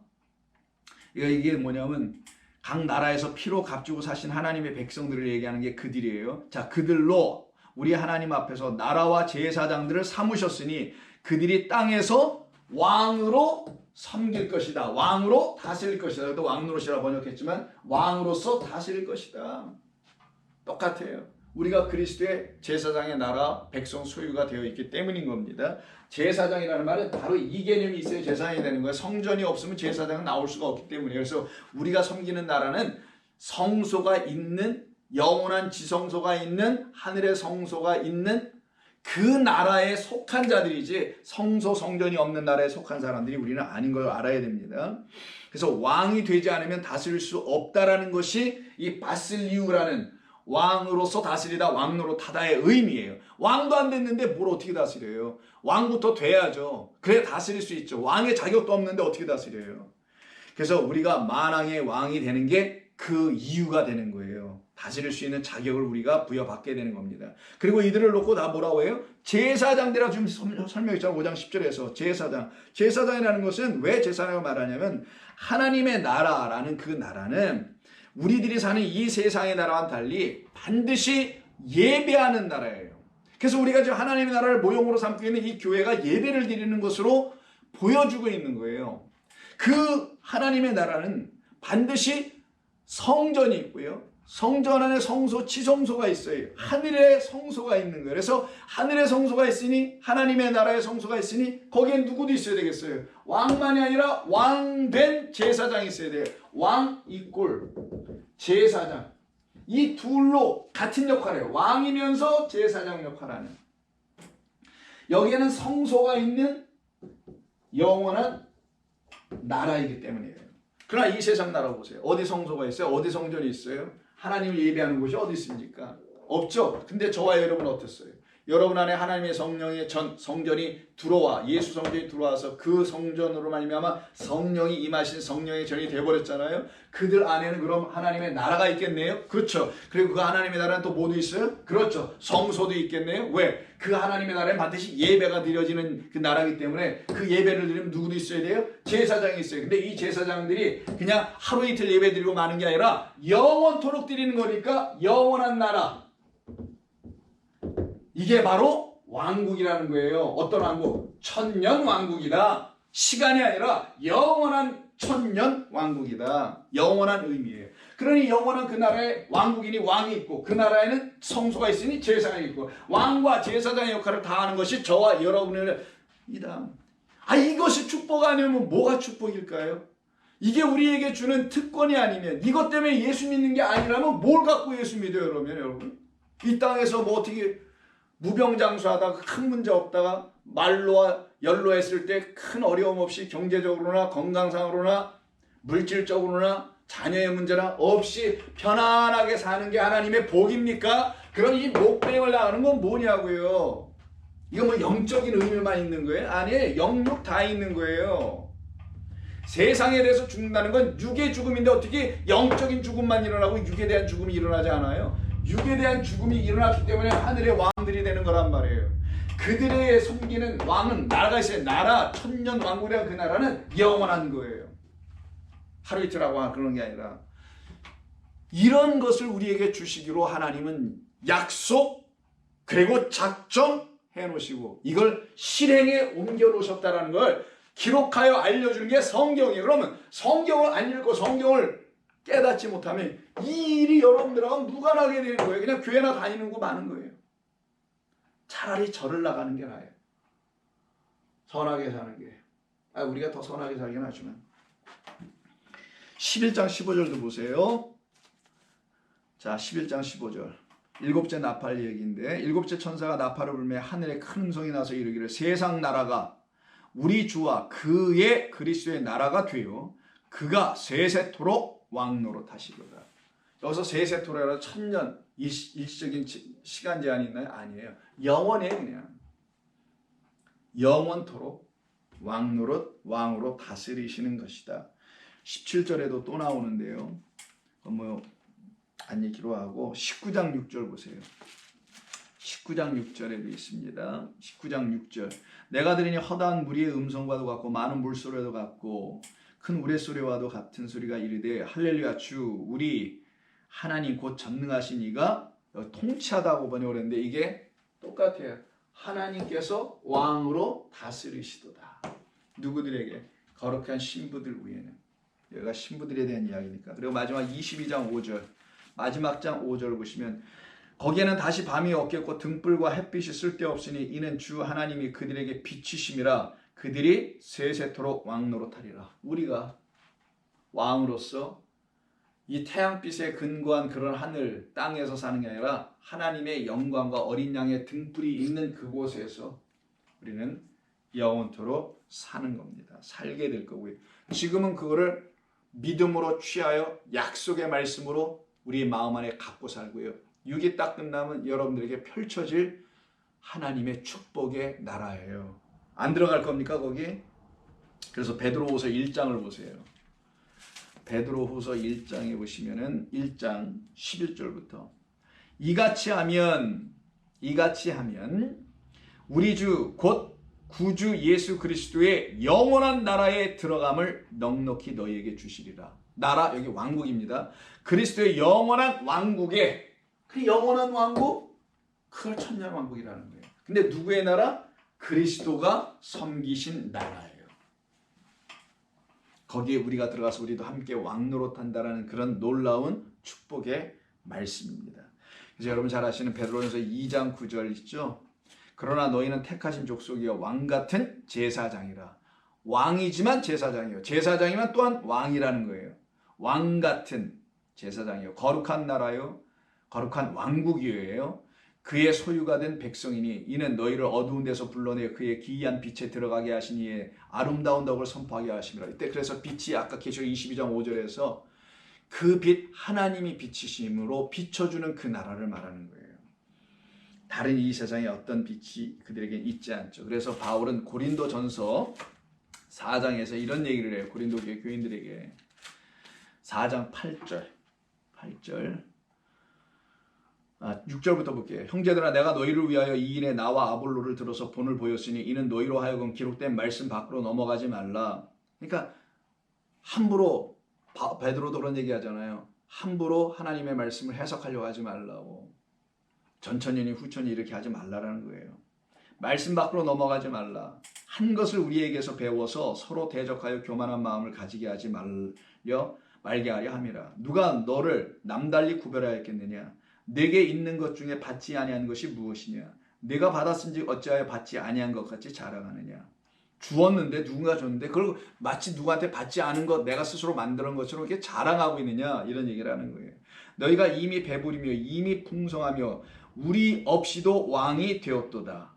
이게 뭐냐면 각 나라에서 피로 값주고 사신 하나님의 백성들을 얘기하는 게 그들이에요. 자 그들로 우리 하나님 앞에서 나라와 제사장들을 삼으셨으니 그들이 땅에서 왕으로 섬길 것이다. 왕으로 다스릴 것이다. 또 왕노릇이라 번역했지만 왕으로서 다스릴 것이다. 똑같아요. 우리가 그리스도의 제사장의 나라 백성 소유가 되어 있기 때문인 겁니다. 제사장이라는 말은 바로 이 개념이 있어야 제사장이 되는 거예요. 성전이 없으면 제사장은 나올 수가 없기 때문에. 그래서 우리가 섬기는 나라는 성소가 있는 영원한 지성소가 있는 하늘의 성소가 있는 그 나라에 속한 자들이지 성소 성전이 없는 나라에 속한 사람들이 우리는 아닌 걸 알아야 됩니다. 그래서 왕이 되지 않으면 다스릴 수 없다라는 것이 이 바실리우라는 왕으로서 다스리다 왕노릇하다의 의미예요. 왕도 안 됐는데 뭘 어떻게 다스려요? 왕부터 돼야죠. 그래야 다스릴 수 있죠. 왕의 자격도 없는데 어떻게 다스려요? 그래서 우리가 만왕의 왕이 되는 게 그 이유가 되는 거예요. 다스릴 수 있는 자격을 우리가 부여받게 되는 겁니다. 그리고 이들을 놓고 다 뭐라고 해요? 제사장들이라 지금 설명했잖아요. 5장 10절에서 제사장. 제사장이라는 것은 왜 제사장을 말하냐면 하나님의 나라라는 그 나라는 우리들이 사는 이 세상의 나라와는 달리 반드시 예배하는 나라예요. 그래서 우리가 지금 하나님의 나라를 모형으로 삼고 있는 이 교회가 예배를 드리는 것으로 보여주고 있는 거예요. 그 하나님의 나라는 반드시 성전이 있고요. 성전 안에 성소, 지성소가 있어요. 하늘의 성소가 있는 거예요. 그래서 하늘의 성소가 있으니 하나님의 나라의 성소가 있으니 거기에 누구도 있어야 되겠어요. 왕만이 아니라 왕된 제사장이 있어야 돼요. 왕 이꼴 제사장. 이 둘로 같은 역할을 해요. 왕이면서 제사장 역할을 하는. 여기에는 성소가 있는 영원한 나라이기 때문이에요. 그러나 이 세상 나라 보세요. 어디 성소가 있어요? 어디 성전이 있어요? 하나님을 예배하는 곳이 어디 있습니까? 없죠. 근데 저와 여러분은 어땠어요? 여러분 안에 하나님의 성령의 성전이 들어와 예수 성전이 들어와서 그 성전으로 말미암아 성령이 임하신 성령의 전이 되어버렸잖아요. 그들 안에는 그럼 하나님의 나라가 있겠네요. 그렇죠. 그리고 그 하나님의 나라는 또 뭐도 있어요? 그렇죠. 성소도 있겠네요. 왜? 그 하나님의 나라는 반드시 예배가 드려지는 그 나라이기 때문에 그 예배를 드리면 누구도 있어야 돼요? 제사장이 있어요. 근데 이 제사장들이 그냥 하루 이틀 예배 드리고 마는 게 아니라 영원토록 드리는 거니까 영원한 나라. 이게 바로 왕국이라는 거예요. 어떤 왕국? 천년 왕국이다. 시간이 아니라 영원한 천년 왕국이다. 영원한 의미예요. 그러니 영원한 그 나라에 왕국이니 왕이 있고 그 나라에는 성소가 있으니 제사장이 있고 왕과 제사장의 역할을 다하는 것이 저와 여러분의 이다. 이것이 축복 아니면 뭐가 축복일까요? 이게 우리에게 주는 특권이 아니면 이것 때문에 예수 믿는 게 아니라면 뭘 갖고 예수 믿어요? 그러면 여러분 이 땅에서 뭐 어떻게 무병장수하다가 큰 문제 없다가 말로와 연로했을 때 큰 어려움 없이 경제적으로나 건강상으로나 물질적으로나 자녀의 문제나 없이 편안하게 사는 게 하나님의 복입니까? 그럼 이 목배임을 나가는 건 뭐냐고요? 이거 뭐 영적인 의미만 있는 거예요? 아니에요. 영육 다 있는 거예요. 세상에 대해서 죽는다는 건 육의 죽음인데 어떻게 영적인 죽음만 일어나고 육에 대한 죽음이 일어나지 않아요? 육에 대한 죽음이 일어났기 때문에 하늘의 왕들이 되는 거란 말이에요. 그들의 섬기는 왕은 나라가 있어요. 나라, 천년 왕국이란 그 나라는 영원한 거예요. 하루 이틀하고 그런 게 아니라 이런 것을 우리에게 주시기로 하나님은 약속 그리고 작정해 놓으시고 이걸 실행에 옮겨 놓으셨다는 걸 기록하여 알려주는 게 성경이에요. 그러면 성경을 안 읽고 성경을 깨닫지 못하면 이 일이 여러분들하고 무관하게 되는 거예요. 그냥 교회나 다니는 거 많은 거예요. 차라리 절을 나가는 게 나아요. 선하게 사는 게. 우리가 더 선하게 살긴 하지만 11장 15절도 보세요. 자, 11장 15절. 일곱째 나팔 얘기인데 일곱째 천사가 나팔을 불매 하늘에 큰 음성이 나서 이르기를 세상 나라가 우리 주와 그의 그리스도의 나라가 되어 그가 세세토록 왕노릇 하시리로다. 여기서 세세토록이라 천년 일시적인 시간 제한이 있나요? 아니에요. 영원해요. 그냥 영원토록 왕노릇 왕으로 다스리시는 것이다. 17절에도 또 나오는데요. 안 읽기로 하고 19장 6절 보세요. 19장 6절에도 있습니다. 19장 6절 내가 들으니 허다한 무리의 음성과도 같고 많은 물소리와도 같고 큰 우레소리와도 같은 소리가 이르되 할렐루야 주 우리 하나님 곧 전능하신 이가 통치하다고 번역을 했는데 이게 똑같아요. 하나님께서 왕으로 다스리시도다. 누구들에게? 거룩한 신부들 위에는. 여기가 신부들에 대한 이야기니까. 그리고 마지막 22장 5절 마지막 장 5절 보시면 거기에는 다시 밤이 없겠고 등불과 햇빛이 쓸데없으니 이는 주 하나님이 그들에게 빛이심이라 그들이 세세토록 왕노릇하리라. 우리가 왕으로서 이 태양빛에 근거한 그런 하늘 땅에서 사는 게 아니라 하나님의 영광과 어린 양의 등불이 있는 그곳에서 우리는 영원토록 사는 겁니다. 살게 될 거고요. 지금은 그거를 믿음으로 취하여 약속의 말씀으로 우리 마음 안에 갖고 살고요. 6이 딱 끝나면 여러분들에게 펼쳐질 하나님의 축복의 나라예요. 안 들어갈 겁니까 거기? 그래서 베드로후서 1장을 보세요. 베드로후서 1장에 보시면은 1장 11절부터 이같이 하면 우리 주 곧 구주 예수 그리스도의 영원한 나라에 들어감을 넉넉히 너희에게 주시리라. 나라 여기 왕국입니다. 그리스도의 영원한 왕국에 그 영원한 왕국 그걸 천년 왕국이라는 거예요. 근데 누구의 나라? 그리스도가 섬기신 나라예요. 거기에 우리가 들어가서 우리도 함께 왕노릇한다라는 그런 놀라운 축복의 말씀입니다. 그래서 여러분 잘 아시는 베드로전서 2장 9절 있죠? 그러나 너희는 택하신 족속이여 왕같은 제사장이라. 왕이지만 제사장이요. 제사장이면 또한 왕이라는 거예요. 왕같은 제사장이요. 거룩한 나라요. 거룩한 왕국이에요. 그의 소유가 된 백성이니 이는 너희를 어두운 데서 불러내 그의 기이한 빛에 들어가게 하시니 아름다운 덕을 선포하게 하심이라. 이때 그래서 빛이 아까 계시록 22장 5절에서 그 빛 하나님이 빛이심으로 비춰주는 그 나라를 말하는 거예요. 다른 이 세상에 어떤 빛이 그들에게 있지 않죠. 그래서 바울은 고린도전서 4장에서 이런 얘기를 해요. 고린도 교인들에게 4장 8절 6절부터 볼게요. 형제들아 내가 너희를 위하여 이 일에 나와 아볼로를 들어서 본을 보였으니 이는 너희로 하여금 기록된 말씀 밖으로 넘어가지 말라. 그러니까 함부로 베드로도 그런 얘기 하잖아요. 함부로 하나님의 말씀을 해석하려고 하지 말라고. 전천년이 후천이 이렇게 하지 말라라는 거예요. 말씀 밖으로 넘어가지 말라. 한 것을 우리에게서 배워서 서로 대적하여 교만한 마음을 가지게 하지 말게 하려 함이라. 누가 너를 남달리 구별하였겠느냐? 내게 있는 것 중에 받지 아니한 것이 무엇이냐? 내가 받았은지 어찌하여 받지 아니한 것 같이 자랑하느냐? 주었는데 누군가 줬는데 그걸 마치 누구한테 받지 않은 것 내가 스스로 만드는 것처럼 이렇게 자랑하고 있느냐? 이런 얘기를 하는 거예요. 너희가 이미 배부리며 이미 풍성하며 우리 없이도 왕이 되었도다.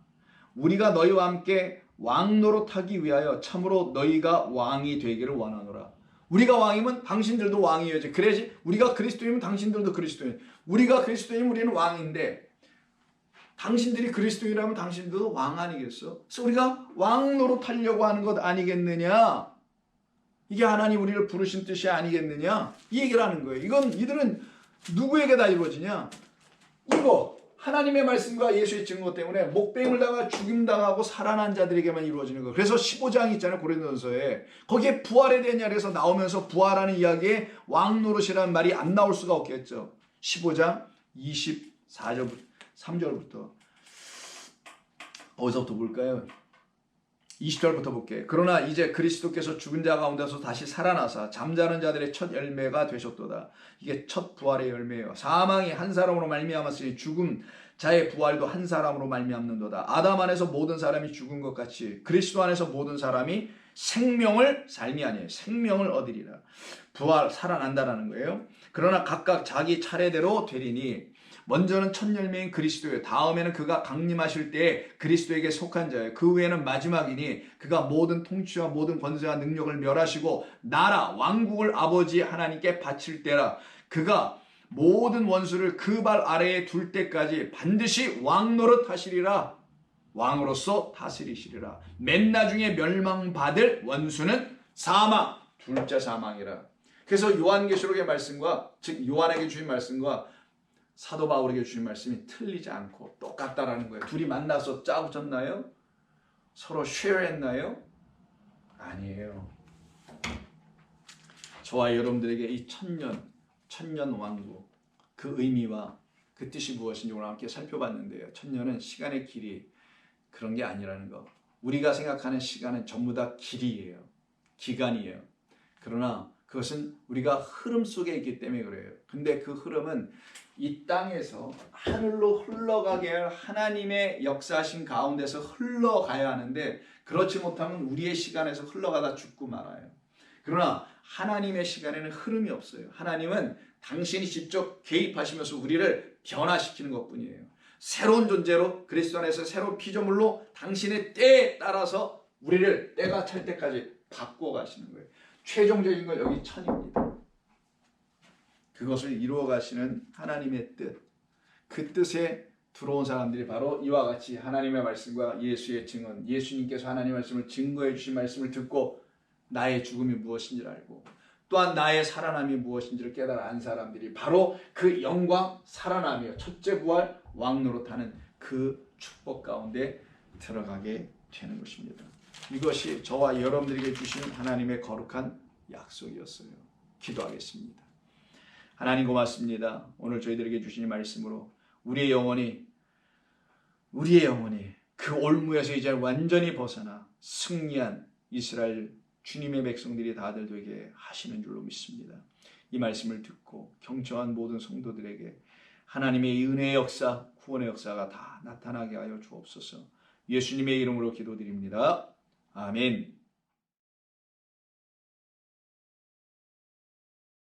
우리가 너희와 함께 왕노릇하기 위하여 참으로 너희가 왕이 되기를 원하노라. 우리가 왕이면 당신들도 왕이어야지. 그래야지 우리가 그리스도이면 당신들도 그리스도인. 우리가 그리스도이면 우리는 왕인데 당신들이 그리스도인이라면 당신들도 왕 아니겠어? 그래서 우리가 왕 노릇하려고 하는 것 아니겠느냐? 이게 하나님 우리를 부르신 뜻이 아니겠느냐? 이 얘기를 하는 거예요. 이들은 누구에게 다 이루어지냐? 이거 하나님의 말씀과 예수의 증거 때문에 목배임을 당하고 죽임당하고 살아난 자들에게만 이루어지는 거예요. 그래서 15장 있잖아요. 고린도전서에. 거기에 부활에 대한 이야기에서 나오면서 부활하는 이야기에 왕노릇이라는 말이 안 나올 수가 없겠죠. 15장 24절 3절부터 어디서부터 볼까요? 20절부터 볼게요. 그러나 이제 그리스도께서 죽은 자 가운데서 다시 살아나사 잠자는 자들의 첫 열매가 되셨도다. 이게 첫 부활의 열매예요. 사망이 한 사람으로 말미암았으니 죽음 자의 부활도 한 사람으로 말미암는도다. 아담 안에서 모든 사람이 죽은 것 같이 그리스도 안에서 모든 사람이 삶이 아니에요. 생명을 얻으리라. 부활 살아난다라는 거예요. 그러나 각각 자기 차례대로 되리니 먼저는 첫 열매인 그리스도예요. 다음에는 그가 강림하실 때에 그리스도에게 속한 자예요. 그 후에는 마지막이니 그가 모든 통치와 모든 권세와 능력을 멸하시고 나라 왕국을 아버지 하나님께 바칠 때라. 그가 모든 원수를 그 발 아래에 둘 때까지 반드시 왕 노릇하시리라. 왕으로서 다스리시리라. 맨 나중에 멸망받을 원수는 사망, 둘째 사망이라. 그래서 요한계시록의 말씀과, 즉 요한에게 주신 말씀과 사도 바울에게 주신 말씀이 틀리지 않고 똑같다라는 거예요. 둘이 만나서 짜붙었나요? 서로 쉐어했나요? 아니에요. 저와 여러분들에게 이 천년 왕국, 그 의미와 그 뜻이 무엇인지 오늘 함께 살펴봤는데요. 천년은 시간의 길이 그런 게 아니라는 거. 우리가 생각하는 시간은 전부 다 길이에요. 기간이에요. 그러나 그것은 우리가 흐름 속에 있기 때문에 그래요. 근데 그 흐름은 이 땅에서 하늘로 흘러가게 할 하나님의 역사하신 가운데서 흘러가야 하는데, 그렇지 못하면 우리의 시간에서 흘러가다 죽고 말아요. 그러나 하나님의 시간에는 흐름이 없어요. 하나님은 당신이 직접 개입하시면서 우리를 변화시키는 것뿐이에요. 새로운 존재로 그리스도 안에서 새로운 피조물로 당신의 때에 따라서 우리를 때가 찰 때까지 바꿔 가시는 거예요. 최종적인 건 여기 천입니다. 그것을 이루어 가시는 하나님의 뜻, 그 뜻에 들어온 사람들이 바로 이와 같이 하나님의 말씀과 예수의 증언, 예수님께서 하나님의 말씀을 증거해 주신 말씀을 듣고 나의 죽음이 무엇인지를 알고 또한 나의 살아남이 무엇인지를 깨달아 안 사람들이 바로 그 영광 살아남이요 첫째 부활 왕 노릇하는 그 축복 가운데 들어가게 되는 것입니다. 이것이 저와 여러분들에게 주시는 하나님의 거룩한 약속이었어요. 기도하겠습니다. 하나님 고맙습니다. 오늘 저희들에게 주신 말씀으로 우리의 영혼이 그 올무에서 이제 완전히 벗어나 승리한 이스라엘 주님의 백성들이 다들 되게 하시는 줄로 믿습니다. 이 말씀을 듣고 경청한 모든 성도들에게 하나님의 은혜의 역사, 구원의 역사가 다 나타나게 하여 주옵소서. 예수님의 이름으로 기도드립니다. 아멘.